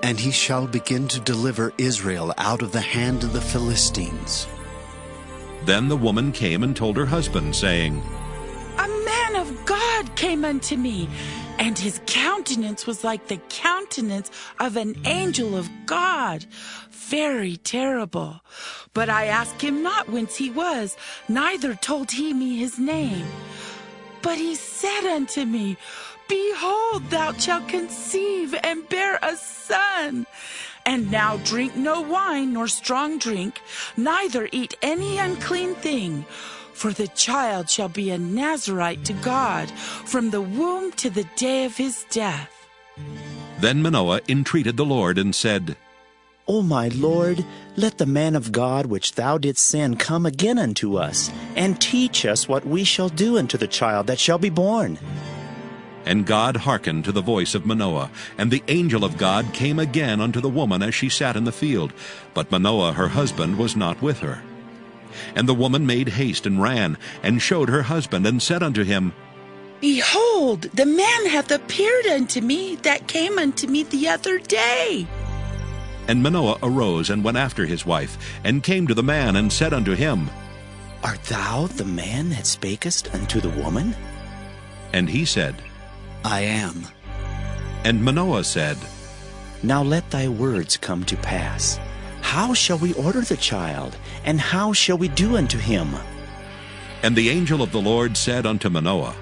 J: And he shall begin to deliver Israel out of the hand of the Philistines.
A: Then the woman came and told her husband, saying,
L: A man of God came unto me, and his countenance was like the countenance of an angel of God, very terrible. But I asked him not whence he was, neither told he me his name. But he said unto me, Behold, thou shalt conceive, and bear a son. And now drink no wine nor strong drink, neither eat any unclean thing. For the child shall be a Nazarite to God from the womb to the day of his death.
A: Then Manoah entreated the Lord, and said,
S: O my Lord, let the man of God which thou didst send come again unto us, and teach us what we shall do unto the child that shall be born.
A: And God hearkened to the voice of Manoah, and the angel of God came again unto the woman as she sat in the field. But Manoah her husband was not with her. And the woman made haste and ran, and showed her husband, and said unto him,
L: Behold, the man hath appeared unto me that came unto me the other day.
A: And Manoah arose, and went after his wife, and came to the man, and said unto him,
S: Art thou the man that spakest unto the woman?
A: And he said,
J: I am.
A: And Manoah said,
S: Now let thy words come to pass. How shall we order the child, and how shall we do unto him?
A: And the angel of the Lord said unto Manoah,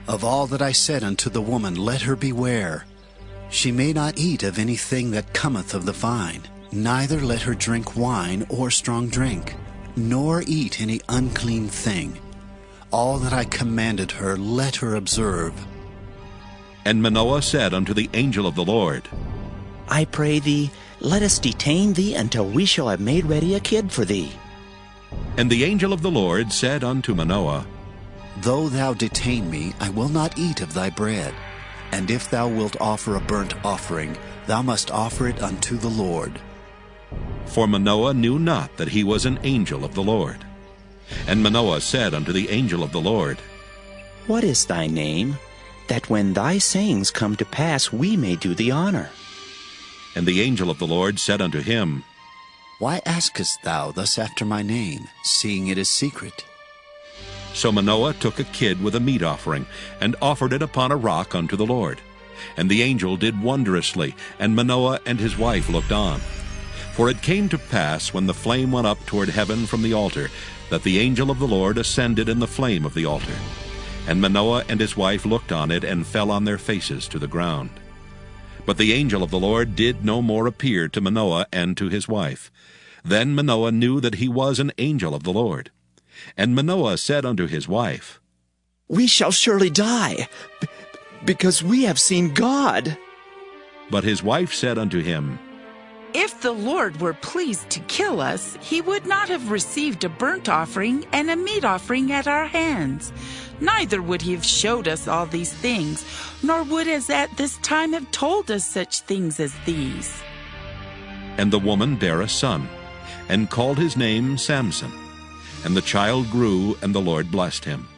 J: Of all that I said unto the woman, let her beware. She may not eat of anything that cometh of the vine, neither let her drink wine or strong drink, nor eat any unclean thing. All that I commanded her, let her observe.
A: And Manoah said unto the angel of the Lord,
S: I pray thee, let us detain thee until we shall have made ready a kid for thee.
A: And the angel of the Lord said unto Manoah,
J: Though thou detain me, I will not eat of thy bread. And if thou wilt offer a burnt offering, thou must offer it unto the Lord.
A: For Manoah knew not that he was an angel of the Lord. And Manoah said unto the angel of the Lord,
S: What is thy name, that when thy sayings come to pass we may do thee honor?
A: And the angel of the Lord said unto him,
J: Why askest thou thus after my name, seeing it is secret?
A: So Manoah took a kid with a meat offering, and offered it upon a rock unto the Lord. And the angel did wondrously, and Manoah and his wife looked on. For it came to pass, when the flame went up toward heaven from the altar, that the angel of the Lord ascended in the flame of the altar. And Manoah and his wife looked on it, and fell on their faces to the ground. But the angel of the Lord did no more appear to Manoah and to his wife. Then Manoah knew that he was an angel of the Lord. And Manoah said unto his wife,
S: We shall surely die, because we have seen God.
A: But his wife said unto him,
L: If the Lord were pleased to kill us, he would not have received a burnt offering and a meat offering at our hands. Neither would he have showed us all these things, nor would as at this time have told us such things as these.
A: And the woman bare a son, and called his name Samson. And the child grew, and the Lord blessed him.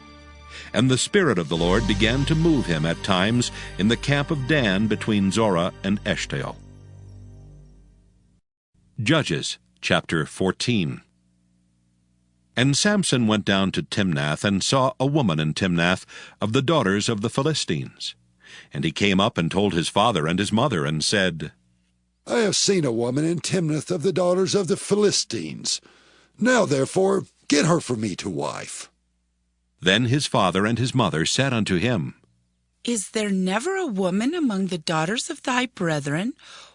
A: And the Spirit of the Lord began to move him at times in the camp of Dan between Zorah and Eshtaol. Judges chapter 14. And Samson went down to Timnath, and saw a woman in Timnath of the daughters of the Philistines. And he came up and told his father and his mother, and said,
D: I have seen a woman in Timnath of the daughters of the Philistines. Now therefore get her for me to wife.
A: Then his father and his mother said unto him,
L: Is there never a woman among the daughters of thy brethren,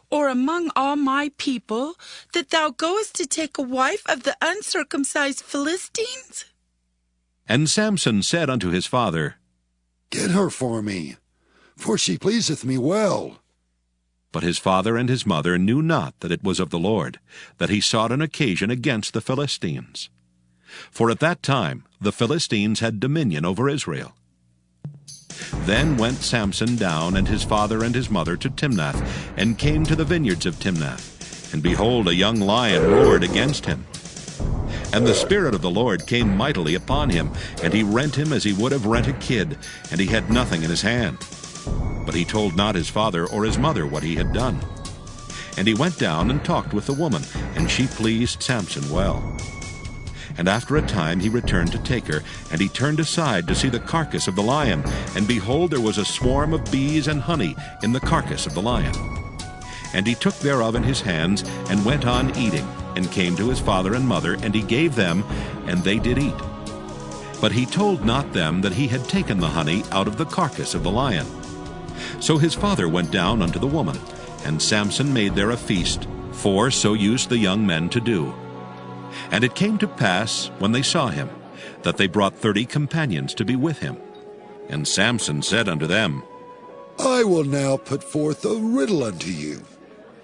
L: or among all my people, that thou goest to take a wife of the uncircumcised Philistines?
A: And Samson said unto his father,
D: Get her for me, for she pleaseth me well.
A: But his father and his mother knew not that it was of the Lord, that he sought an occasion against the Philistines. For at that time the Philistines had dominion over Israel. Then went Samson down, and his father and his mother, to Timnath, and came to the vineyards of Timnath. And behold, a young lion roared against him. And the Spirit of the Lord came mightily upon him, and he rent him as he would have rent a kid, and he had nothing in his hand. But he told not his father or his mother what he had done. And he went down and talked with the woman, and she pleased Samson well. And after a time he returned to take her, and he turned aside to see the carcass of the lion, and behold, there was a swarm of bees and honey in the carcass of the lion. And he took thereof in his hands, and went on eating, and came to his father and mother, and he gave them, and they did eat. But he told not them that he had taken the honey out of the carcass of the lion. So his father went down unto the woman, and Samson made there a feast, for so used the young men to do. And it came to pass, when they saw him, that they brought 30 companions to be with him. And Samson said unto them,
D: I will now put forth a riddle unto you.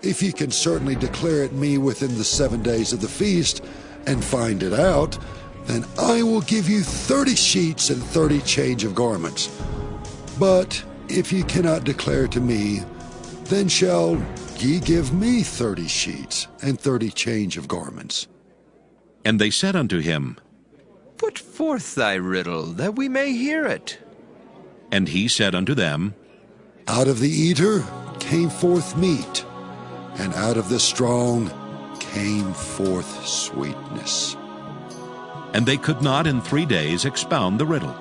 D: If ye can certainly declare it me within the 7 days of the feast, and find it out, then I will give you 30 sheets and 30 change of garments. But if ye cannot declare to me, then shall ye give me 30 sheets and 30 change of garments.
A: And they said unto him,
B: Put forth thy riddle, that we may hear it.
A: And he said unto them,
D: Out of the eater came forth meat, and out of the strong came forth sweetness.
A: And they could not in 3 days expound the riddle.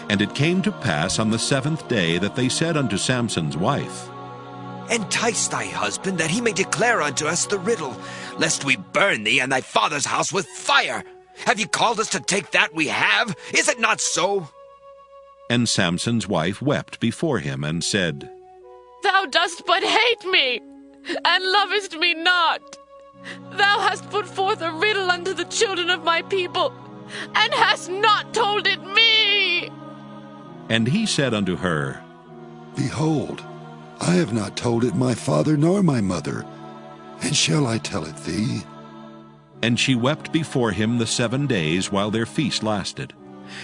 A: And it came to pass on the 7th day that they said unto Samson's wife,
T: Entice thy husband, that he may declare unto us the riddle, lest we burn thee and thy father's house with fire. Have ye called us to take that we have? Is it not so?
A: And Samson's wife wept before him, and said,
U: Thou dost but hate me, and lovest me not. Thou hast put forth a riddle unto the children of my people, and hast not told it me.
A: And he said unto her,
D: Behold, I have not told it my father nor my mother, and shall I tell it thee?
A: And she wept before him the 7 days while their feast lasted.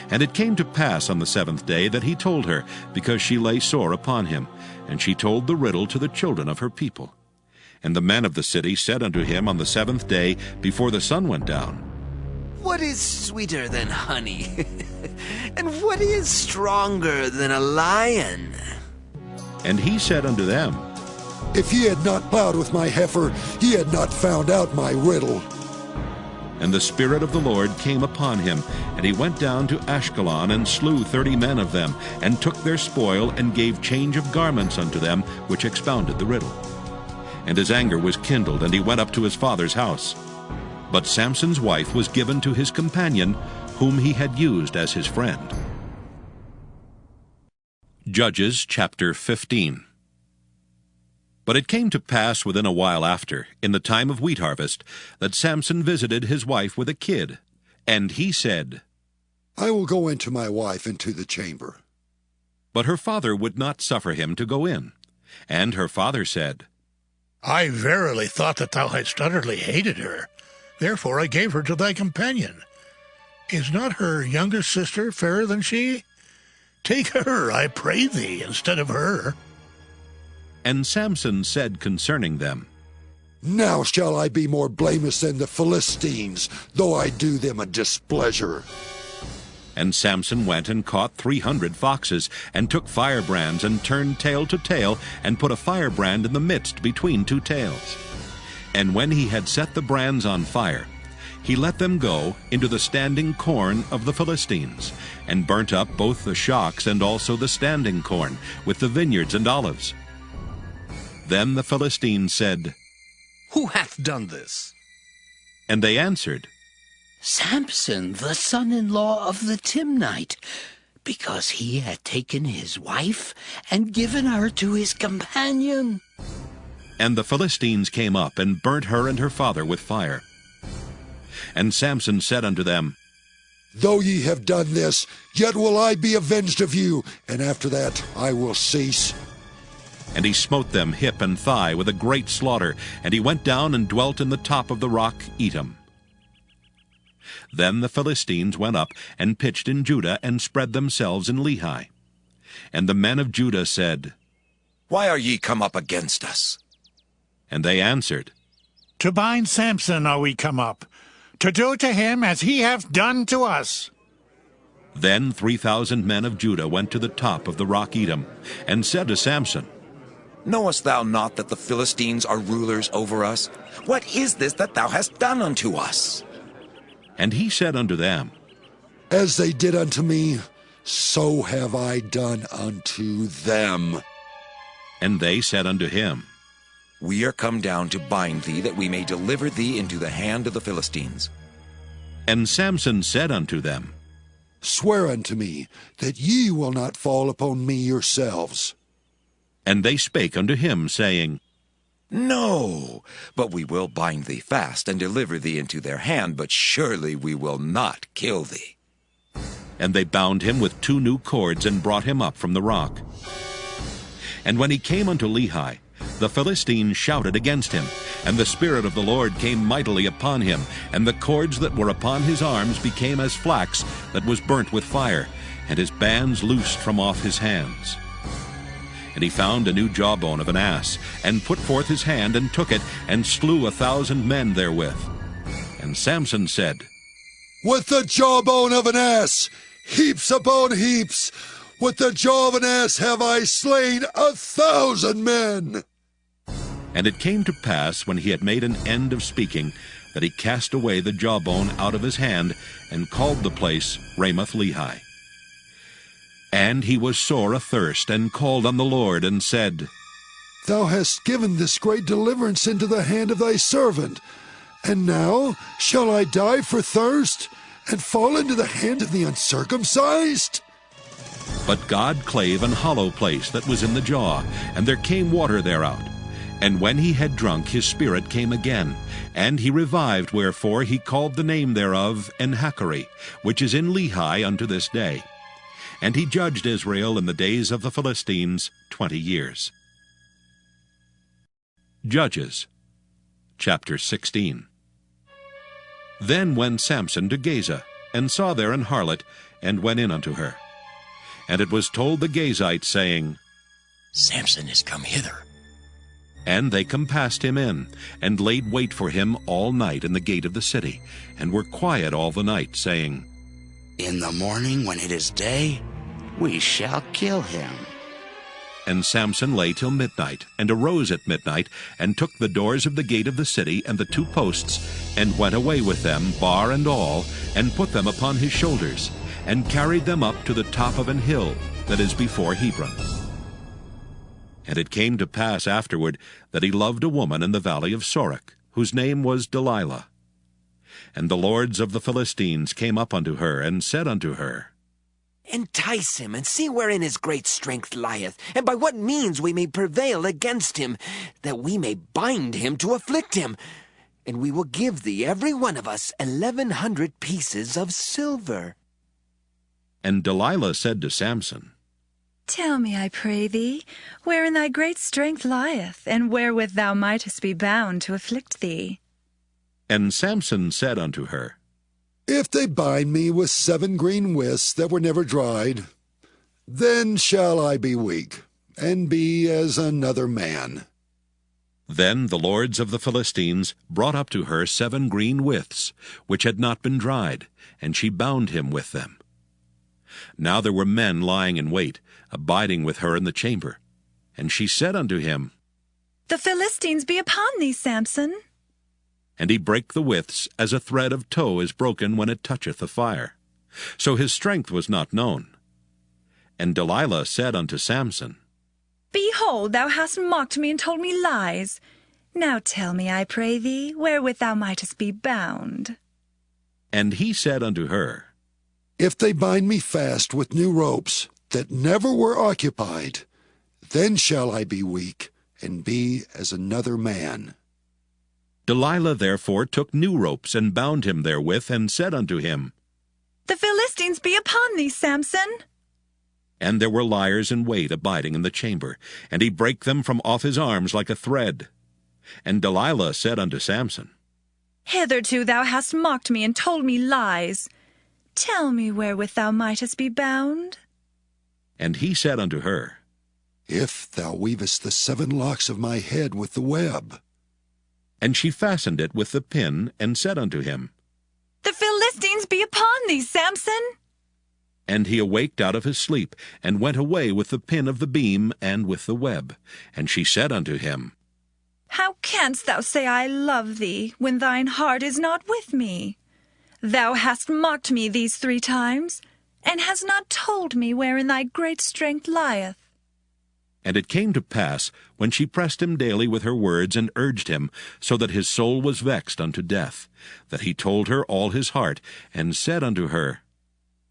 A: And it came to pass on the 7th day that he told her, because she lay sore upon him. And she told the riddle to the children of her people. And the men of the city said unto him on the 7th day, before the sun went down,
T: What is sweeter than honey? And what is stronger than a lion?
A: And he said unto them,
D: If ye had not plowed with my heifer, ye had not found out my riddle.
A: And the Spirit of the Lord came upon him, and he went down to Ashkelon, and slew 30 men of them, and took their spoil, and gave change of garments unto them, which expounded the riddle. And his anger was kindled, and he went up to his father's house. But Samson's wife was given to his companion, whom he had used as his friend. Judges chapter 15. But it came to pass within a while after, in the time of wheat harvest, that Samson visited his wife with a kid. And he said,
D: I will go into my wife into the chamber.
A: But her father would not suffer him to go in. And her father said,
E: I verily thought that thou hadst utterly hated her. Therefore I gave her to thy companion. Is not her younger sister fairer than she? Take her, I pray thee, instead of her.
A: And Samson said concerning them,
D: Now shall I be more blameless than the Philistines, though I do them a displeasure.
A: And Samson went and caught 300 foxes, and took firebrands, and turned tail to tail, and put a firebrand in the midst between two tails. And when he had set the brands on fire, he let them go into the standing corn of the Philistines, and burnt up both the shocks and also the standing corn, with the vineyards and olives. Then the Philistines said,
G: Who hath done this?
A: And they answered,
W: Samson, the son-in-law of the Timnite, because he had taken his wife and given her to his companion.
A: And the Philistines came up, and burnt her and her father with fire. And Samson said unto them,
D: Though ye have done this, yet will I be avenged of you, and after that I will cease.
A: And he smote them hip and thigh with a great slaughter, and he went down and dwelt in the top of the rock Etam. Then the Philistines went up and pitched in Judah, and spread themselves in Lehi. And the men of Judah said,
T: Why are ye come up against us?
A: And they answered,
E: To bind Samson are we come up, to do to him as he hath done to us.
A: Then 3,000 men of Judah went to the top of the rock Etam, and said to Samson,
T: Knowest thou not that the Philistines are rulers over us? What is this that thou hast done unto us?
A: And he said unto them,
D: As they did unto me, so have I done unto them.
A: And they said unto him,
T: We are come down to bind thee, that we may deliver thee into the hand of the Philistines.
A: And Samson said unto them,
D: Swear unto me that ye will not fall upon me yourselves.
A: And they spake unto him, saying,
T: No, but we will bind thee fast, and deliver thee into their hand, but surely we will not kill thee.
A: And they bound him with 2 new cords, and brought him up from the rock. And when he came unto Lehi, the Philistines shouted against him, and the Spirit of the Lord came mightily upon him, and the cords that were upon his arms became as flax that was burnt with fire, and his bands loosed from off his hands. And he found a new jawbone of an ass, and put forth his hand, and took it, and slew 1,000 men therewith. And Samson said,
D: With the jawbone of an ass, heaps upon heaps, with the jaw of an ass have I slain 1,000 men.
A: And it came to pass, when he had made an end of speaking, that he cast away the jawbone out of his hand, and called the place Ramoth-Lehi. And he was sore athirst, and called on the Lord, and said,
D: Thou hast given this great deliverance into the hand of thy servant, and now shall I die for thirst, and fall into the hand of the uncircumcised?
A: But God clave an hollow place that was in the jaw, and there came water thereout. And when he had drunk, his spirit came again, and he revived, wherefore he called the name thereof Enhakkore, which is in Lehi unto this day. And he judged Israel in the days of the Philistines 20 years. Judges, chapter 16. Then went Samson to Gaza, and saw there an harlot, and went in unto her. And it was told the Gazites, saying,
Q: Samson is come hither.
A: And they compassed him in, and laid wait for him all night in the gate of the city, and were quiet all the night, saying,
M: In the morning, when it is day, we shall kill him.
A: And Samson lay till midnight, and arose at midnight, and took the doors of the gate of the city and the 2 posts, and went away with them, bar and all, and put them upon his shoulders, and carried them up to the top of an hill that is before Hebron. And it came to pass afterward that he loved a woman in the valley of Sorek, whose name was Delilah. And the lords of the Philistines came up unto her, and said unto her,
T: Entice him, and see wherein his great strength lieth, and by what means we may prevail against him, that we may bind him to afflict him. And we will give thee every one of us 1,100 pieces of silver.
A: And Delilah said to Samson,
K: Tell me, I pray thee, wherein thy great strength lieth, and wherewith thou mightest be bound to afflict thee.
A: And Samson said unto her,
D: If they bind me with 7 green withs that were never dried, then shall I be weak, and be as another man.
A: Then the lords of the Philistines brought up to her 7 green withs, which had not been dried, and she bound him with them. Now there were men lying in wait, abiding with her in the chamber. And she said unto him,
K: The Philistines be upon thee, Samson.
A: And he brake the withs as a thread of tow is broken when it toucheth the fire. So his strength was not known. And Delilah said unto Samson,
K: Behold, thou hast mocked me and told me lies. Now tell me, I pray thee, wherewith thou mightest be bound.
A: And he said unto her,
D: If they bind me fast with new ropes that never were occupied, then shall I be weak, and be as another man.
A: Delilah therefore took new ropes, and bound him therewith, and said unto him,
K: The Philistines be upon thee, Samson.
A: And there were liers in wait abiding in the chamber, and he brake them from off his arms like a thread. And Delilah said unto Samson,
K: Hitherto thou hast mocked me and told me lies. Tell me wherewith thou mightest be bound.
A: And he said unto her,
D: If thou weavest the 7 locks of my head with the web.
A: And she fastened it with the pin, and said unto him,
K: The Philistines be upon thee, Samson.
A: And he awaked out of his sleep, and went away with the pin of the beam and with the web. And she said unto him,
K: How canst thou say I love thee, when thine heart is not with me? Thou hast mocked me these 3 times, and hast not told me wherein thy great strength lieth.
A: And it came to pass, when she pressed him daily with her words, and urged him, so that his soul was vexed unto death, that he told her all his heart, and said unto her,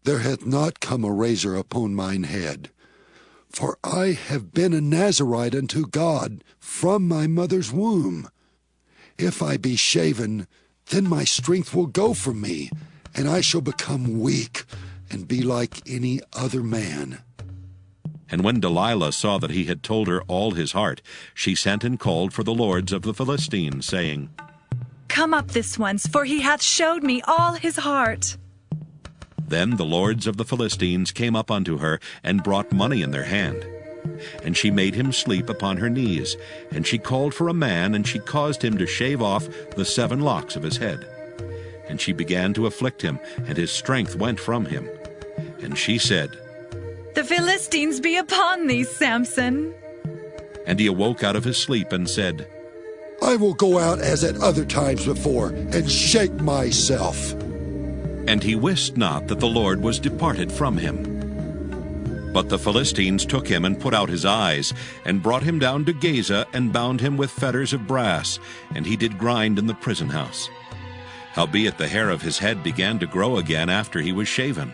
D: There hath not come a razor upon mine head, for I have been a Nazarite unto God from my mother's womb. If I be shaven, then my strength will go from me, and I shall become weak, and be like any other man.
A: And when Delilah saw that he had told her all his heart, she sent and called for the lords of the Philistines, saying,
K: Come up this once, for he hath showed me all his heart.
A: Then the lords of the Philistines came up unto her, and brought money in their hand. And she made him sleep upon her knees, and she called for a man, and she caused him to shave off the 7 locks of his head. And she began to afflict him, and his strength went from him. And she said,
K: The Philistines be upon thee, Samson.
A: And he awoke out of his sleep, and said,
D: I will go out as at other times before, and shake myself.
A: And he wist not that the Lord was departed from him. But the Philistines took him, and put out his eyes, and brought him down to Gaza, and bound him with fetters of brass, and he did grind in the prison house. Howbeit the hair of his head began to grow again after he was shaven.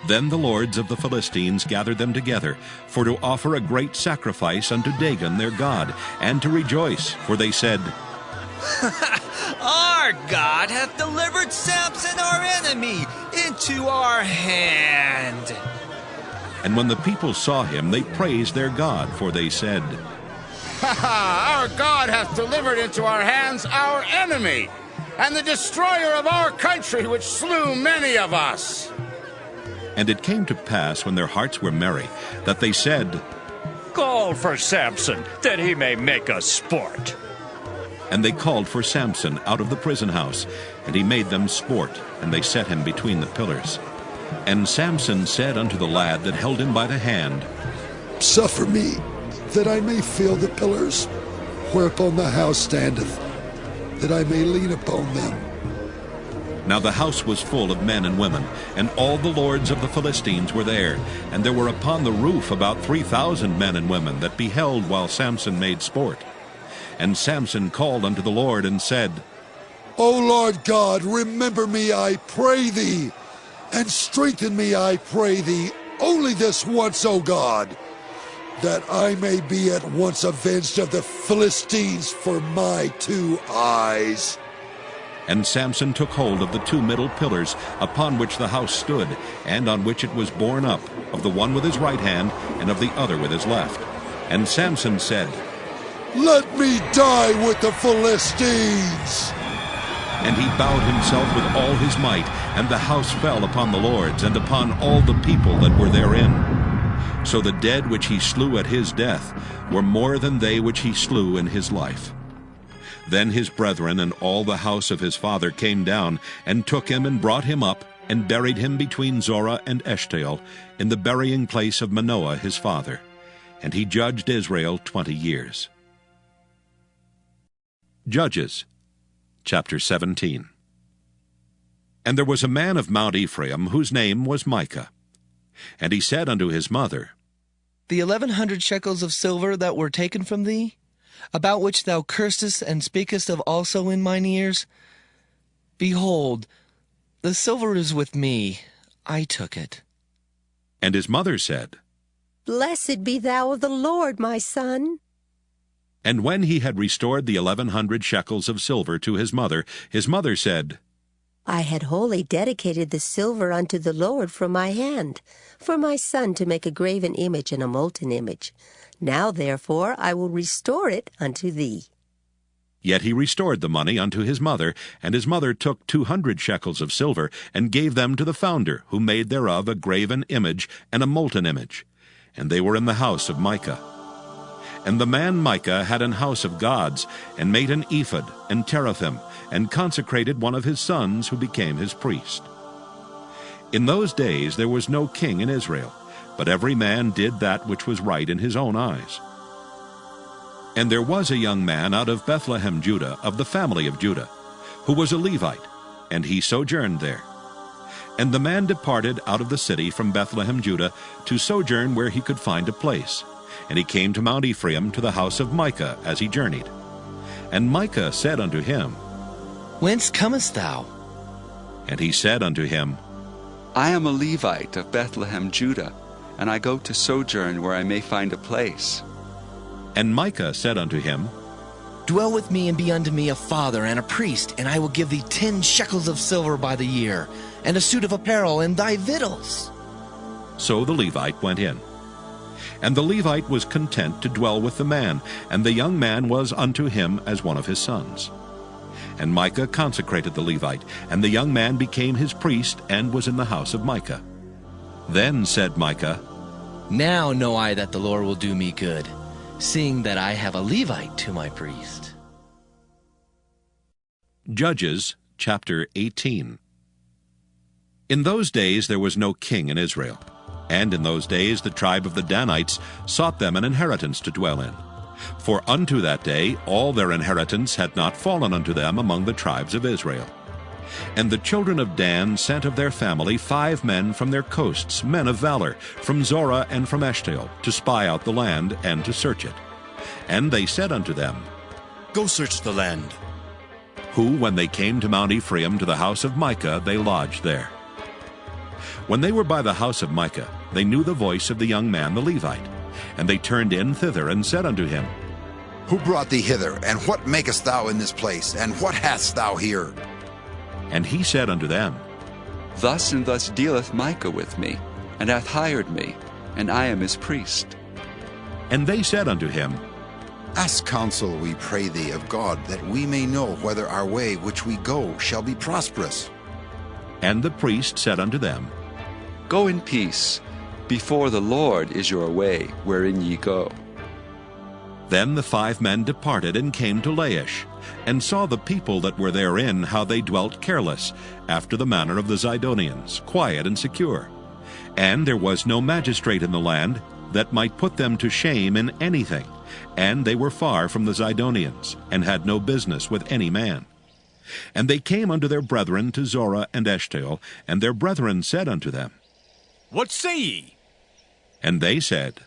A: Then the lords of the Philistines gathered them together, for to offer a great sacrifice unto Dagon their god, and to rejoice, for they said,
N: Our God hath delivered Samson our enemy into our hand.
A: And when the people saw him, they praised their God, for they said,
O: Our God hath delivered into our hands our enemy, and the destroyer of our country, which slew many of us.
A: And it came to pass, when their hearts were merry, that they said,
V: Call for Samson, that he may make us sport.
A: And they called for Samson out of the prison house, and he made them sport, and they set him between the pillars. And Samson said unto the lad that held him by the hand,
D: Suffer me, that I may feel the pillars, whereupon the house standeth, that I may lean upon them.
A: Now the house was full of men and women, and all the lords of the Philistines were there, and there were upon the roof about 3,000 men and women that beheld while Samson made sport. And Samson called unto the Lord, and said,
D: O Lord God, remember me, I pray thee, and strengthen me, I pray thee, only this once, O God, that I may be at once avenged of the Philistines for my 2 eyes.
A: And Samson took hold of the 2 middle pillars upon which the house stood, and on which it was borne up, of the one with his right hand, and of the other with his left. And Samson said,
D: "Let me die with the Philistines!"
A: And he bowed himself with all his might, and the house fell upon the lords, and upon all the people that were therein. So the dead which he slew at his death were more than they which he slew in his life. Then his brethren and all the house of his father came down, and took him, and brought him up, and buried him between Zorah and Eshtaol, in the burying place of Manoah his father. And he judged Israel 20 years. Judges, chapter 17. And there was a man of Mount Ephraim, whose name was Micah. And he said unto his mother,
C: The 1100 shekels of silver that were taken from thee, about which thou cursedst and speakest of also in mine ears, behold, the silver is with me, I took it.
A: And his mother said,
F: Blessed be thou of the Lord, my son.
A: And when he had restored the 1100 shekels of silver to his mother said,
F: I had wholly dedicated the silver unto the Lord from my hand, for my son to make a graven image and a molten image. Now therefore I will restore it unto thee.
A: Yet he restored the money unto his mother, and his mother took 200 shekels of silver, and gave them to the founder, who made thereof a graven image and a molten image. And they were in the house of Micah. And the man Micah had an house of gods, and made an ephod and teraphim, and consecrated one of his sons, who became his priest. In those days there was no king in Israel, but every man did that which was right in his own eyes. And there was a young man out of Bethlehem, Judah, of the family of Judah, who was a Levite, and he sojourned there. And the man departed out of the city from Bethlehem, Judah, to sojourn where he could find a place. And he came to Mount Ephraim, to the house of Micah, as he journeyed. And Micah said unto him,
C: Whence comest thou?
A: And he said unto him,
I: I am a Levite of Bethlehem, Judah, and I go to sojourn where I may find a place.
A: And Micah said unto him,
C: Dwell with me, and be unto me a father and a priest, and I will give thee 10 shekels of silver by the year, and a suit of apparel, and thy victuals.
A: So the Levite went in. And the Levite was content to dwell with the man, and the young man was unto him as one of his sons. And Micah consecrated the Levite, and the young man became his priest, and was in the house of Micah. Then said Micah,
C: Now know I that the Lord will do me good, seeing that I have a Levite to my priest.
A: Judges, chapter 18. In those days there was no king in Israel. And in those days the tribe of the Danites sought them an inheritance to dwell in. For unto that day all their inheritance had not fallen unto them among the tribes of Israel. And the children of Dan sent of their family 5 men from their coasts, men of valor, from Zorah and from Eshtaol, to spy out the land and to search it. And they said unto them,
P: Go search the land.
A: Who, when they came to Mount Ephraim, to the house of Micah, they lodged there. When they were by the house of Micah, they knew the voice of the young man the Levite. And they turned in thither, and said unto him,
X: Who brought thee hither, and what makest thou in this place, and what hast thou here?
A: And he said unto them,
I: Thus and thus dealeth Micah with me, and hath hired me, and I am his priest.
A: And they said unto him,
X: Ask counsel, we pray thee, of God, that we may know whether our way which we go shall be prosperous.
A: And the priest said unto them,
I: Go in peace. Before the Lord is your way, wherein ye go.
A: Then the 5 men departed, and came to Laish, and saw the people that were therein, how they dwelt careless, after the manner of the Zidonians, quiet and secure. And there was no magistrate in the land that might put them to shame in anything, and they were far from the Zidonians, and had no business with any man. And they came unto their brethren to Zorah and Eshtaol, and their brethren said unto them,
P: What say ye?
A: And they said,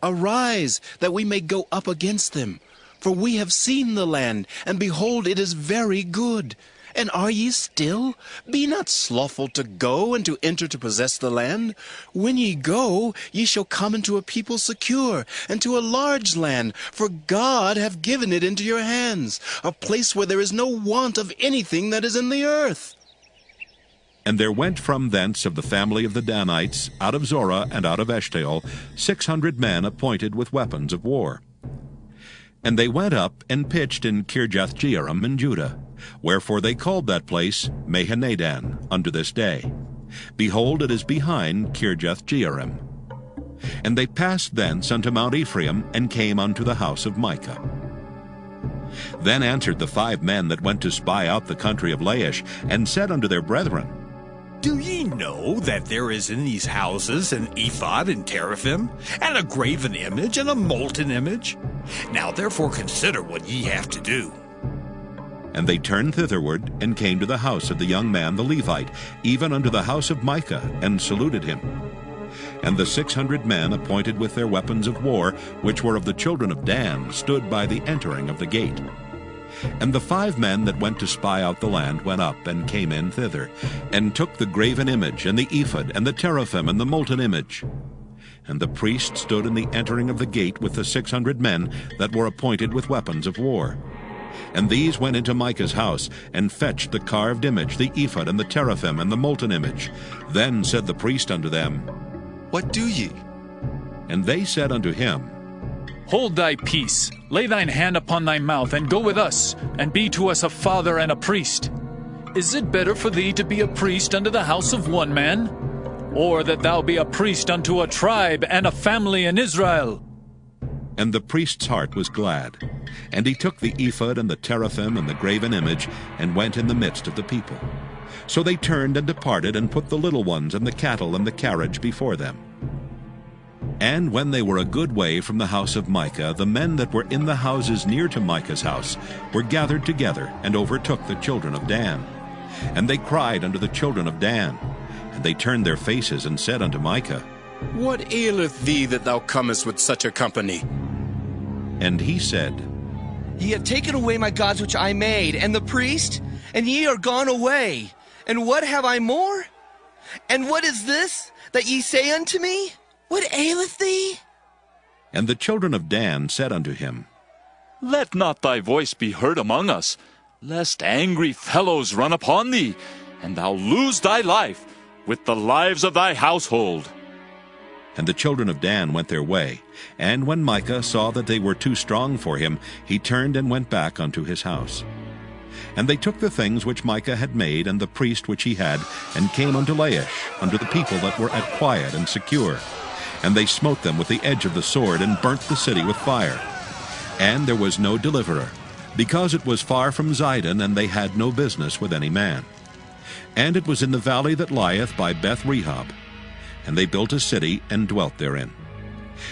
Q: Arise, that we may go up against them. For we have seen the land, and behold, it is very good.
P: And are ye still? Be not slothful to go and to enter to possess the land. When ye go, ye shall come into a people secure, and to a large land, for God hath given it into your hands, a place where there is no want of anything that is in the earth.
A: And there went from thence of the family of the Danites, out of Zorah and out of Eshtaol, 600 men appointed with weapons of war. And they went up and pitched in Kirjath-jearim in Judah, wherefore they called that place Mahaneh-dan unto this day. Behold, it is behind Kirjath-jearim. And they passed thence unto Mount Ephraim, and came unto the house of Micah. Then answered the 5 men that went to spy out the country of Laish, and said unto their brethren,
H: Do ye know that there is in these houses an ephod and teraphim, and a graven image and a molten image? Now therefore consider what ye have to do.
A: And they turned thitherward, and came to the house of the young man the Levite, even unto the house of Micah, and saluted him. And the 600 men appointed with their weapons of war, which were of the children of Dan, stood by the entering of the gate. And the 5 men that went to spy out the land went up, and came in thither, and took the graven image, and the ephod, and the teraphim, and the molten image. And the priest stood in the entering of the gate with the 600 men that were appointed with weapons of war. And these went into Micah's house, and fetched the carved image, the ephod, and the teraphim, and the molten image. Then said the priest unto them, What do ye? And they said unto him,
J: Hold thy peace, lay thine hand upon thy mouth, and go with us, and be to us a father and a priest. Is it better for thee to be a priest unto the house of one man, or that thou be a priest unto a tribe and a family in Israel?
A: And the priest's heart was glad. And he took the ephod and the teraphim and the graven image, and went in the midst of the people. So they turned and departed, and put the little ones and the cattle and the carriage before them. And when they were a good way from the house of Micah, the men that were in the houses near to Micah's house were gathered together, and overtook the children of Dan. And they cried unto the children of Dan. And they turned their faces, and said unto Micah,
P: What aileth thee that thou comest with such a company?
A: And he said,
C: Ye have taken away my gods which I made, and the priest, and ye are gone away. And what have I more? And what is this that ye say unto me? What aileth thee?
A: And the children of Dan said unto him,
R: Let not thy voice be heard among us, lest angry fellows run upon thee, and thou lose thy life with the lives of thy household.
A: And the children of Dan went their way. And when Micah saw that they were too strong for him, he turned and went back unto his house. And they took the things which Micah had made, and the priest which he had, and came unto Laish, unto the people that were at quiet and secure. And they smote them with the edge of the sword, and burnt the city with fire. And there was no deliverer, because it was far from Zidon, and they had no business with any man. And it was in the valley that lieth by Beth-rehob. And they built a city, and dwelt therein.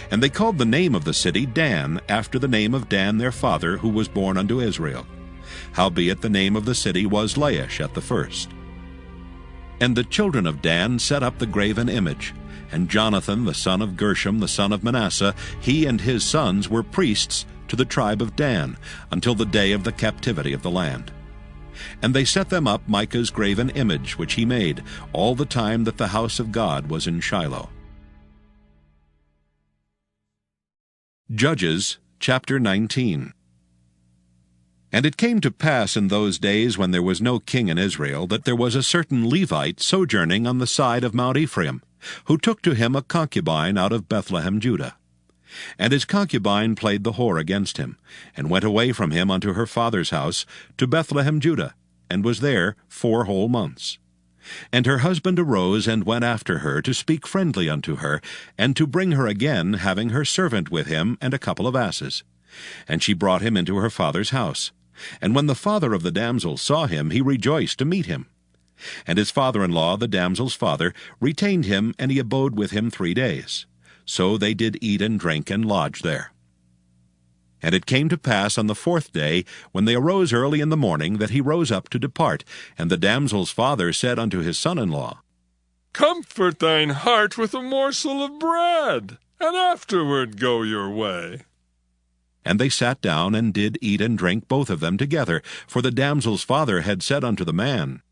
A: And they called the name of the city Dan, after the name of Dan their father, who was born unto Israel. Howbeit the name of the city was Laish at the first. And the children of Dan set up the graven image. And Jonathan the son of Gershom the son of Manasseh, he and his sons were priests to the tribe of Dan, until the day of the captivity of the land. And they set them up Micah's graven image which he made, all the time that the house of God was in Shiloh. Judges chapter 19. And it came to pass in those days, when there was no king in Israel, that there was a certain Levite sojourning on the side of Mount Ephraim, who took to him a concubine out of Bethlehem, Judah. And his concubine played the whore against him, and went away from him unto her father's house to Bethlehem, Judah, and was there 4 whole months. And her husband arose and went after her to speak friendly unto her, and to bring her again, having her servant with him and a couple of asses. And she brought him into her father's house. And when the father of the damsel saw him, he rejoiced to meet him. And his father-in-law, the damsel's father, retained him, and he abode with him 3 days. So they did eat and drink and lodge there. And it came to pass on the 4th day, when they arose early in the morning, that he rose up to depart. And the damsel's father said unto his son-in-law,
S: Comfort thine heart with a morsel of bread, and afterward go your way.
A: And they sat down, and did eat and drink both of them together. For the damsel's father had said unto the man,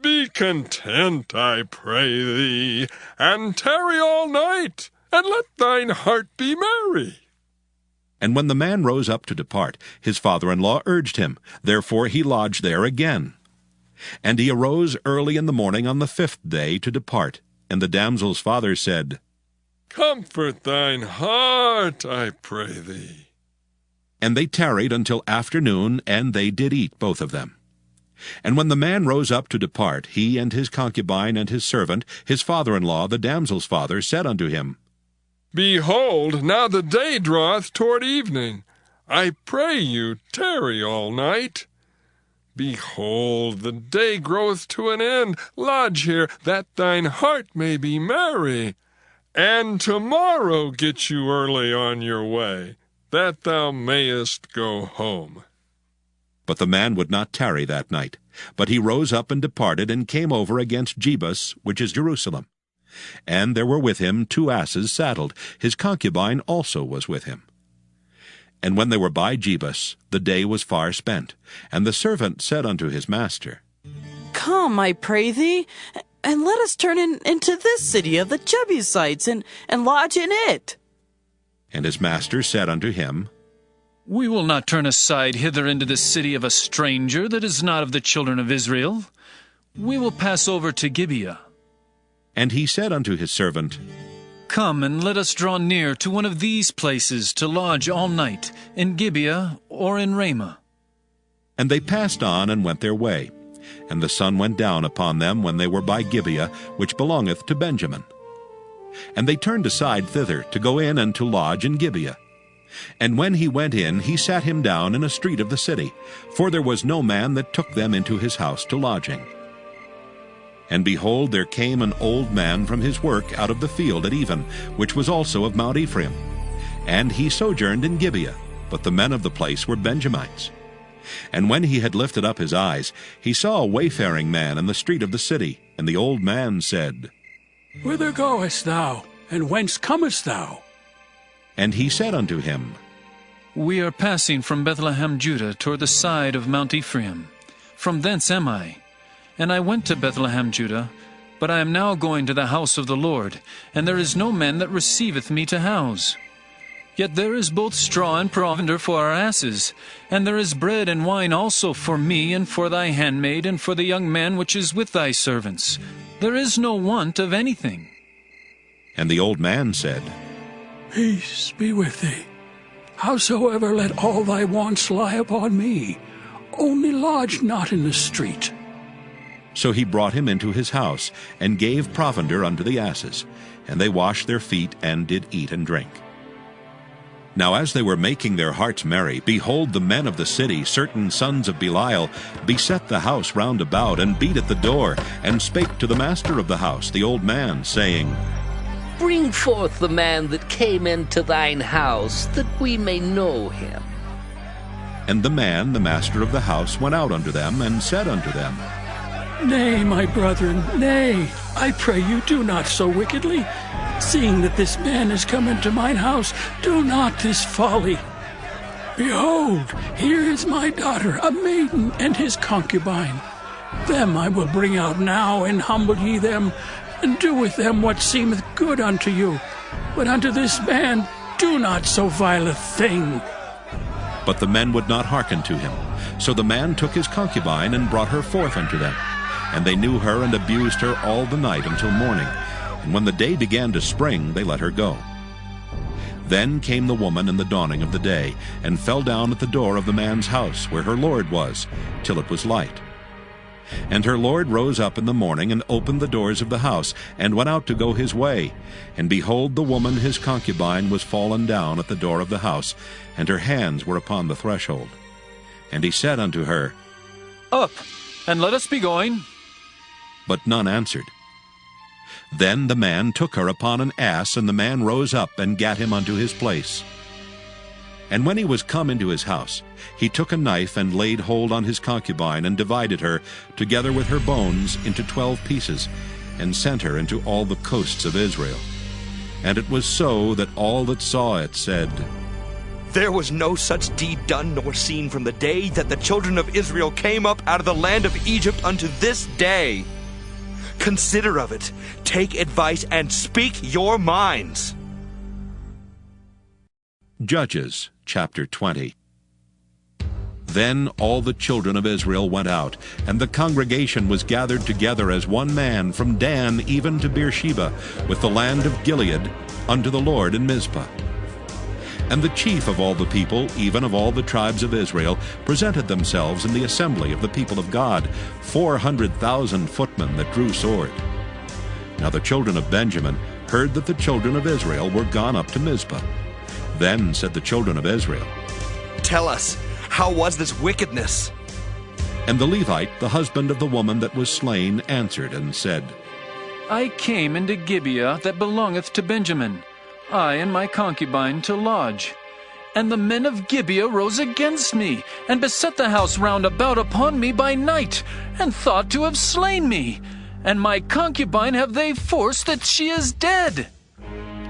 S: Be content, I pray thee, and tarry all night, and let thine heart be merry.
A: And when the man rose up to depart, his father-in-law urged him. Therefore he lodged there again. And he arose early in the morning on the 5th day to depart. And the damsel's father said,
S: Comfort thine heart, I pray thee.
A: And they tarried until afternoon, and they did eat both of them. And when the man rose up to depart, he and his concubine and his servant, his father-in-law, the damsel's father, said unto him,
S: Behold, now the day draweth toward evening. I pray you, tarry all night. Behold, the day groweth to an end. Lodge here, that thine heart may be merry. And tomorrow get you early on your way, that thou mayest go home.
A: But the man would not tarry that night. But he rose up and departed, and came over against Jebus, which is Jerusalem. And there were with him 2 asses saddled. His concubine also was with him. And when they were by Jebus, the day was far spent. And the servant said unto his master,
B: Come, I pray thee, and let us turn into this city of the Jebusites, and lodge in it.
A: And his master said unto him,
J: We will not turn aside hither into the city of a stranger that is not of the children of Israel. We will pass over to Gibeah.
A: And he said unto his servant,
J: Come, and let us draw near to one of these places to lodge all night, in Gibeah or in Ramah.
A: And they passed on and went their way. And the sun went down upon them when they were by Gibeah, which belongeth to Benjamin. And they turned aside thither, to go in and to lodge in Gibeah. And when he went in, he sat him down in a street of the city, for there was no man that took them into his house to lodging. And behold, there came an old man from his work out of the field at even, which was also of Mount Ephraim. And he sojourned in Gibeah, but the men of the place were Benjamites. And when he had lifted up his eyes, he saw a wayfaring man in the street of the city. And the old man said,
G: Whither goest thou, and whence comest thou?
A: And he said unto him,
J: We are passing from Bethlehem, Judah, toward the side of Mount Ephraim. From thence am I. And I went to Bethlehem, Judah, but I am now going to the house of the Lord, and there is no man that receiveth me to house. Yet there is both straw and provender for our asses, and there is bread and wine also for me, and for thy handmaid, and for the young man which is with thy servants. There is no want of anything.
A: And the old man said,
G: Peace be with thee. Howsoever, let all thy wants lie upon me. Only lodge not in the street.
A: So he brought him into his house, and gave provender unto the asses. And they washed their feet, and did eat and drink. Now as they were making their hearts merry, behold, the men of the city, certain sons of Belial, beset the house round about, and beat at the door, and spake to the master of the house, the old man, saying,
L: Bring forth the man that came into thine house, that we may know him.
A: And the man, the master of the house, went out unto them, and said unto them,
G: Nay, my brethren, nay, I pray you, do not so wickedly. Seeing that this man is come into mine house, do not this folly. Behold, here is my daughter, a maiden, and his concubine. Them I will bring out now, and humble ye them, and do with them what seemeth good unto you. But unto this man do not so vile a thing.
A: But the men would not hearken to him. So the man took his concubine, and brought her forth unto them. And they knew her, and abused her all the night until morning. And when the day began to spring, they let her go. Then came the woman in the dawning of the day, and fell down at the door of the man's house, where her lord was, till it was light. And her lord rose up in the morning, and opened the doors of the house, and went out to go his way. And behold, the woman his concubine was fallen down at the door of the house, and her hands were upon the threshold. And he said unto her,
J: Up, and let us be going.
A: But none answered. Then the man took her upon an ass, and the man rose up, and gat him unto his place. And when he was come into his house, he took a knife, and laid hold on his concubine, and divided her, together with her bones, into 12 pieces, and sent her into all the coasts of Israel. And it was so that all that saw it said,
E: There was no such deed done nor seen from the day that the children of Israel came up out of the land of Egypt unto this day. Consider of it, take advice, and speak your minds.
A: Judges chapter 20. Then all the children of Israel went out, and the congregation was gathered together as one man from Dan even to Beersheba, with the land of Gilead, unto the Lord in Mizpah. And the chief of all the people, even of all the tribes of Israel, presented themselves in the assembly of the people of God, 400,000 footmen that drew sword. Now the children of Benjamin heard that the children of Israel were gone up to Mizpah. Then said the children of Israel,
E: Tell us, how was this wickedness?
A: And the Levite, the husband of the woman that was slain, answered and said,
J: I came into Gibeah that belongeth to Benjamin, I and my concubine to lodge. And the men of Gibeah rose against me, and beset the house round about upon me by night, and thought to have slain me. And my concubine have they forced that she is dead.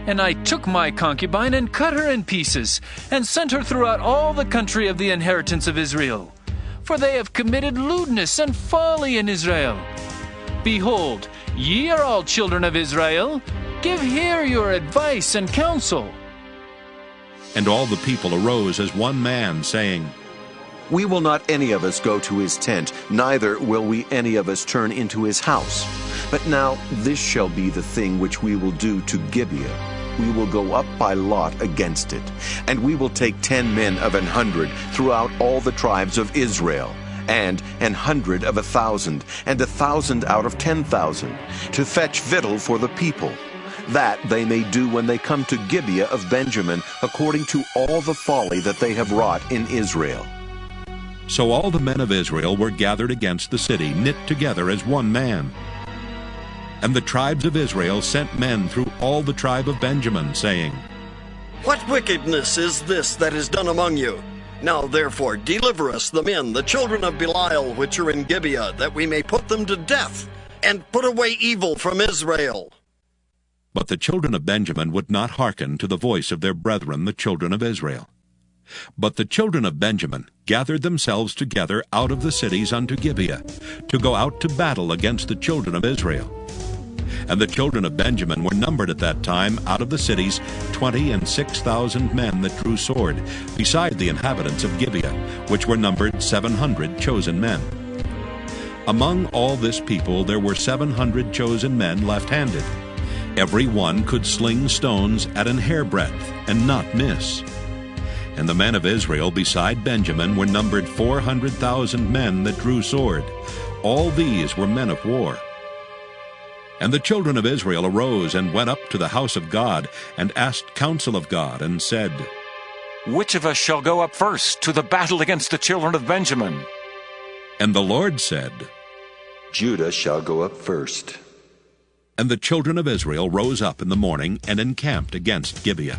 J: And I took my concubine and cut her in pieces, and sent her throughout all the country of the inheritance of Israel. For they have committed lewdness and folly in Israel. Behold, ye are all children of Israel. Give here your advice and counsel.
A: And all the people arose as one man, saying,
M: We will not any of us go to his tent, neither will we any of us turn into his house. But now this shall be the thing which we will do to Gibeah. We will go up by lot against it, and we will take 10 men of 100 throughout all the tribes of Israel, and 100 of 1,000, and 1,000 out of 10,000, to fetch victual for the people, that they may do when they come to Gibeah of Benjamin, according to all the folly that they have wrought in Israel.
A: So all the men of Israel were gathered against the city, knit together as one man. And the tribes of Israel sent men through all the tribe of Benjamin, saying,
U: What wickedness is this that is done among you? Now therefore deliver us the men, the children of Belial, which are in Gibeah, that we may put them to death, and put away evil from Israel.
A: But the children of Benjamin would not hearken to the voice of their brethren, the children of Israel. But the children of Benjamin gathered themselves together out of the cities unto Gibeah, to go out to battle against the children of Israel. And the children of Benjamin were numbered at that time out of the cities 26,000 men that drew sword, beside the inhabitants of Gibeah, which were numbered 700 chosen men. Among all this people there were 700 chosen men left-handed. Every one could sling stones at an hairbreadth, and not miss. And the men of Israel beside Benjamin were numbered 400,000 men that drew sword. All these were men of war. And the children of Israel arose and went up to the house of God, and asked counsel of God, and said,
W: Which of us shall go up first to the battle against the children of Benjamin?
A: And the Lord said,
M: Judah shall go up first.
A: And the children of Israel rose up in the morning, and encamped against Gibeah.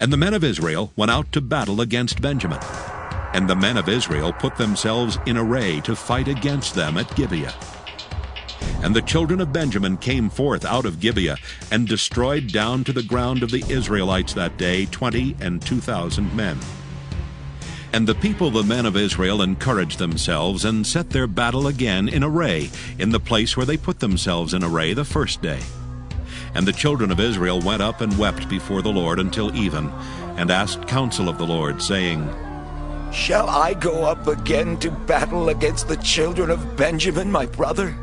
A: And the men of Israel went out to battle against Benjamin. And the men of Israel put themselves in array to fight against them at Gibeah. And the children of Benjamin came forth out of Gibeah, and destroyed down to the ground of the Israelites that day 22,000 men. And the people, the men of Israel, encouraged themselves, and set their battle again in array, in the place where they put themselves in array the first day. And the children of Israel went up and wept before the Lord until even, and asked counsel of the Lord, saying,
Y: Shall I go up again to battle against the children of Benjamin, my brother?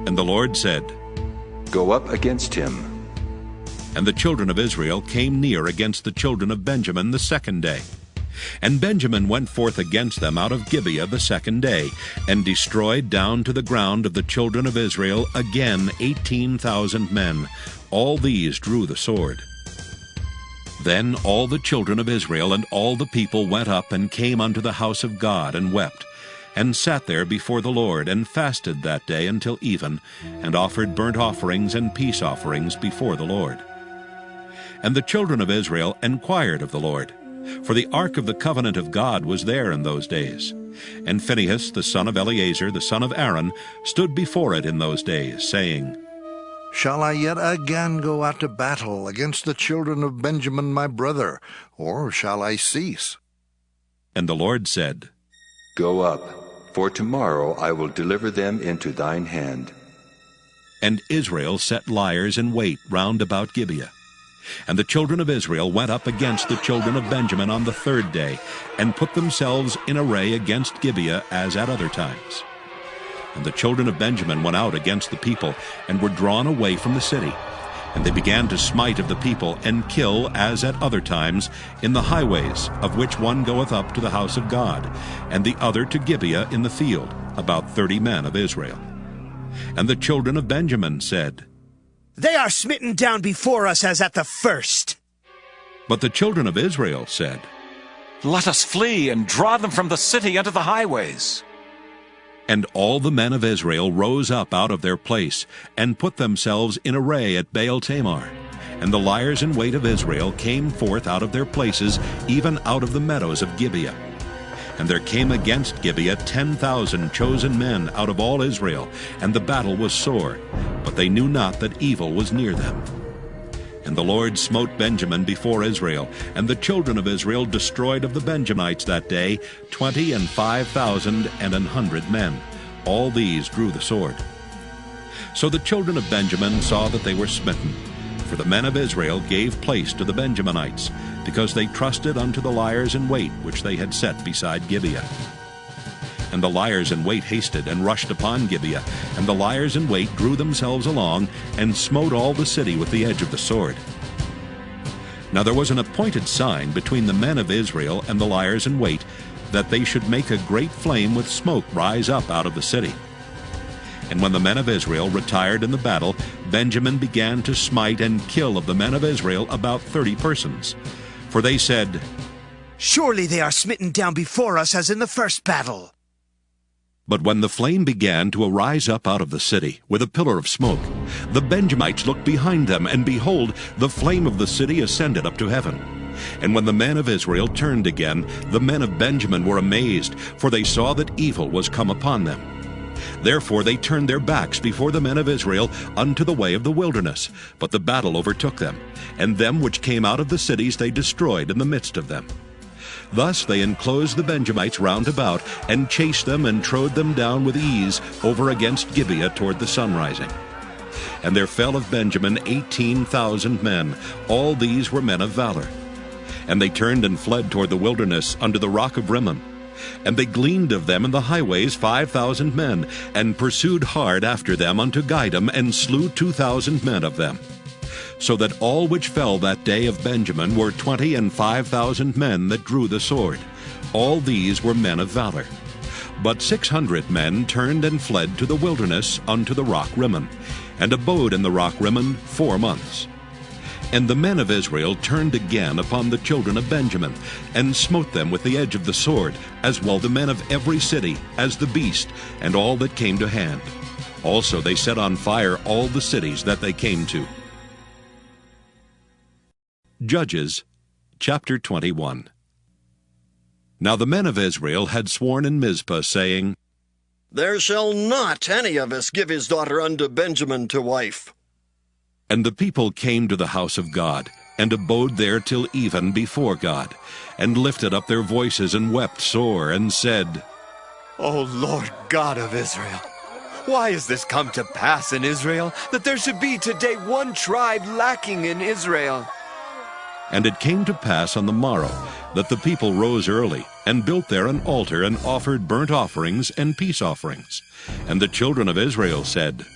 A: And the Lord said,
M: Go up against him.
A: And the children of Israel came near against the children of Benjamin the second day. And Benjamin went forth against them out of Gibeah the second day, and destroyed down to the ground of the children of Israel again 18,000 men. All these drew the sword. Then all the children of Israel and all the people went up and came unto the house of God, and wept, and sat there before the Lord, and fasted that day until even, and offered burnt offerings and peace offerings before the Lord. And the children of Israel inquired of the Lord, for the ark of the covenant of God was there in those days. And Phinehas, the son of Eleazar, the son of Aaron, stood before it in those days, saying,
K: Shall I yet again go out to battle against the children of Benjamin my brother, or shall I cease?
A: And the Lord said,
I: Go up, for tomorrow I will deliver them into thine hand.
A: And Israel set liers in wait round about Gibeah. And the children of Israel went up against the children of Benjamin on the third day, and put themselves in array against Gibeah as at other times. And the children of Benjamin went out against the people, and were drawn away from the city. And they began to smite of the people, and kill as at other times in the highways, of which one goeth up to the house of God, and the other to Gibeah in the field, about 30 men of Israel. And the children of Benjamin said,
N: They are smitten down before us as at the first.
A: But the children of Israel said,
W: Let us flee and draw them from the city unto the highways.
A: And all the men of Israel rose up out of their place, and put themselves in array at Baal Tamar. And the liers in wait of Israel came forth out of their places, even out of the meadows of Gibeah. And there came against Gibeah 10,000 chosen men out of all Israel, and the battle was sore, but they knew not that evil was near them. And the Lord smote Benjamin before Israel, and the children of Israel destroyed of the Benjamites that day 25,100 men. All these drew the sword. So the children of Benjamin saw that they were smitten, for the men of Israel gave place to the Benjaminites, because they trusted unto the liers in wait which they had set beside Gibeah. And the liers in wait hasted and rushed upon Gibeah, and the liers in wait drew themselves along, and smote all the city with the edge of the sword. Now there was an appointed sign between the men of Israel and the liers in wait, that they should make a great flame with smoke rise up out of the city. And when the men of Israel retired in the battle, Benjamin began to smite and kill of the men of Israel about 30 persons. For they said,
N: Surely they are smitten down before us as in the first battle.
A: But when the flame began to arise up out of the city with a pillar of smoke, the Benjamites looked behind them, and behold, the flame of the city ascended up to heaven. And when the men of Israel turned again, the men of Benjamin were amazed, for they saw that evil was come upon them. Therefore they turned their backs before the men of Israel unto the way of the wilderness. But the battle overtook them, and them which came out of the cities they destroyed in the midst of them. Thus they enclosed the Benjamites round about, and chased them and trode them down with ease over against Gibeah toward the sunrising. And there fell of Benjamin 18,000 men. All these were men of valor. And they turned and fled toward the wilderness unto the rock of Rimmon. And they gleaned of them in the highways 5,000 men, and pursued hard after them unto Gidom, and slew 2,000 men of them. So that all which fell that day of Benjamin were 25,000 men that drew the sword. All these were men of valor. But 600 men turned and fled to the wilderness unto the rock Rimmon, and abode in the rock Rimmon 4 months. And the men of Israel turned again upon the children of Benjamin, and smote them with the edge of the sword, as well the men of every city, as the beast, and all that came to hand. Also they set on fire all the cities that they came to. Judges, chapter 21. Now the men of Israel had sworn in Mizpah, saying,
U: There shall not any of us give his daughter unto Benjamin to wife.
A: And the people came to the house of God, and abode there till even before God, and lifted up their voices, and wept sore, and said,
O: O Lord God of Israel, why is this come to pass in Israel, that there should be today one tribe lacking in Israel?
A: And it came to pass on the morrow, that the people rose early, and built there an altar, and offered burnt offerings and peace offerings. And the children of Israel said,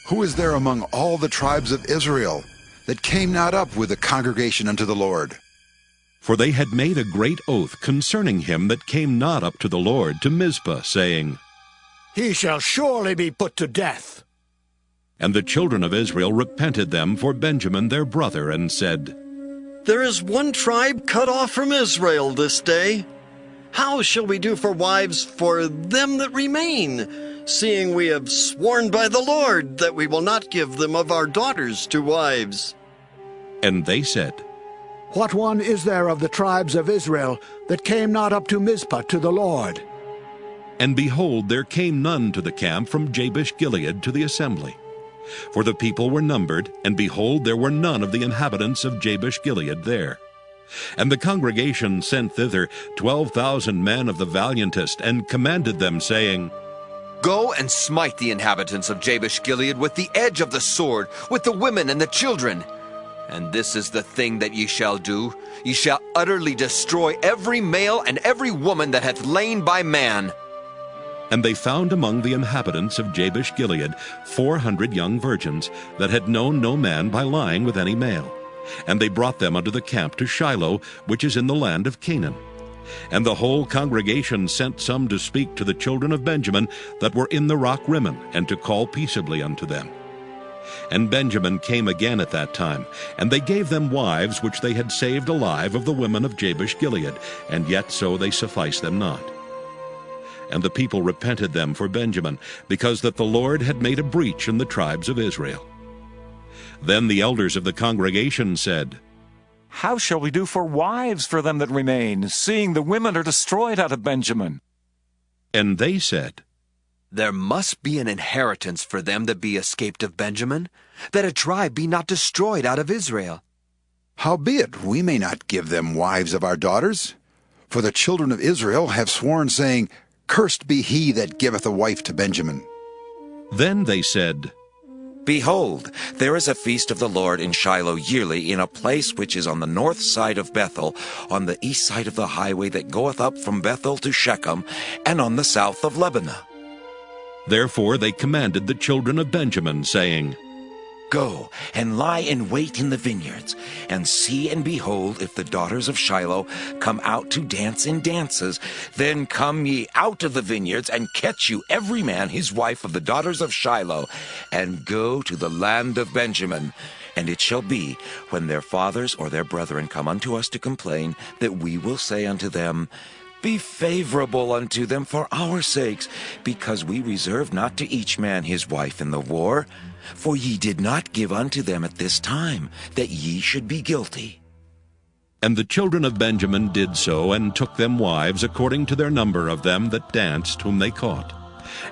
X: Who is there among all the tribes of Israel that came not up with the congregation unto the Lord?
A: For they had made a great oath concerning him that came not up to the Lord to Mizpah, saying,
T: He shall surely be put to death.
A: And the children of Israel repented them for Benjamin their brother, and said,
U: There is one tribe cut off from Israel this day. How shall we do for wives for them that remain, seeing we have sworn by the Lord that we will not give them of our daughters to wives?
A: And they said,
T: What one is there of the tribes of Israel that came not up to Mizpah to the Lord?
A: And behold, there came none to the camp from Jabesh Gilead to the assembly. For the people were numbered, and behold, there were none of the inhabitants of Jabesh-Gilead there. And the congregation sent thither 12,000 men of the valiantest, and commanded them, saying,
O: Go and smite the inhabitants of Jabesh-Gilead with the edge of the sword, with the women and the children. And this is the thing that ye shall do. Ye shall utterly destroy every male and every woman that hath lain by man.
A: And they found among the inhabitants of Jabesh-Gilead 400 young virgins that had known no man by lying with any male. And they brought them unto the camp to Shiloh, which is in the land of Canaan. And the whole congregation sent some to speak to the children of Benjamin that were in the rock Rimmon, and to call peaceably unto them. And Benjamin came again at that time, and they gave them wives which they had saved alive of the women of Jabesh-Gilead, and yet so they sufficed them not. And the people repented them for Benjamin, because that the Lord had made a breach in the tribes of Israel. Then the elders of the congregation said,
W: How shall we do for wives for them that remain, seeing the women are destroyed out of Benjamin?
A: And they said,
E: There must be an inheritance for them that be escaped of Benjamin, that a tribe be not destroyed out of Israel.
X: Howbeit, we may not give them wives of our daughters. For the children of Israel have sworn, saying, Cursed be he that giveth a wife to Benjamin.
A: Then they said,
D: Behold, there is a feast of the Lord in Shiloh yearly, in a place which is on the north side of Bethel, on the east side of the highway that goeth up from Bethel to Shechem, and on the south of Lebanon.
A: Therefore they commanded the children of Benjamin, saying,
D: Go and lie in wait in the vineyards, and see and behold if the daughters of Shiloh come out to dance in dances. Then come ye out of the vineyards, and catch you every man his wife of the daughters of Shiloh, and go to the land of Benjamin. And it shall be, when their fathers or their brethren come unto us to complain, that we will say unto them, Be favorable unto them for our sakes, because we reserve not to each man his wife in the war. For ye did not give unto them at this time, that ye should be guilty.
A: And the children of Benjamin did so, and took them wives according to their number of them that danced, whom they caught.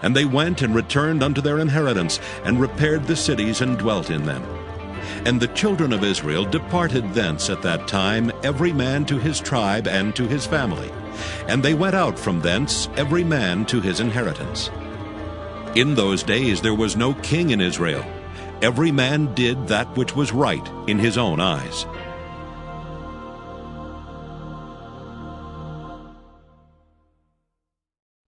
A: And they went and returned unto their inheritance, and repaired the cities, and dwelt in them. And the children of Israel departed thence at that time, every man to his tribe and to his family. And they went out from thence, every man to his inheritance. In those days there was no king in Israel. Every man did that which was right in his own eyes.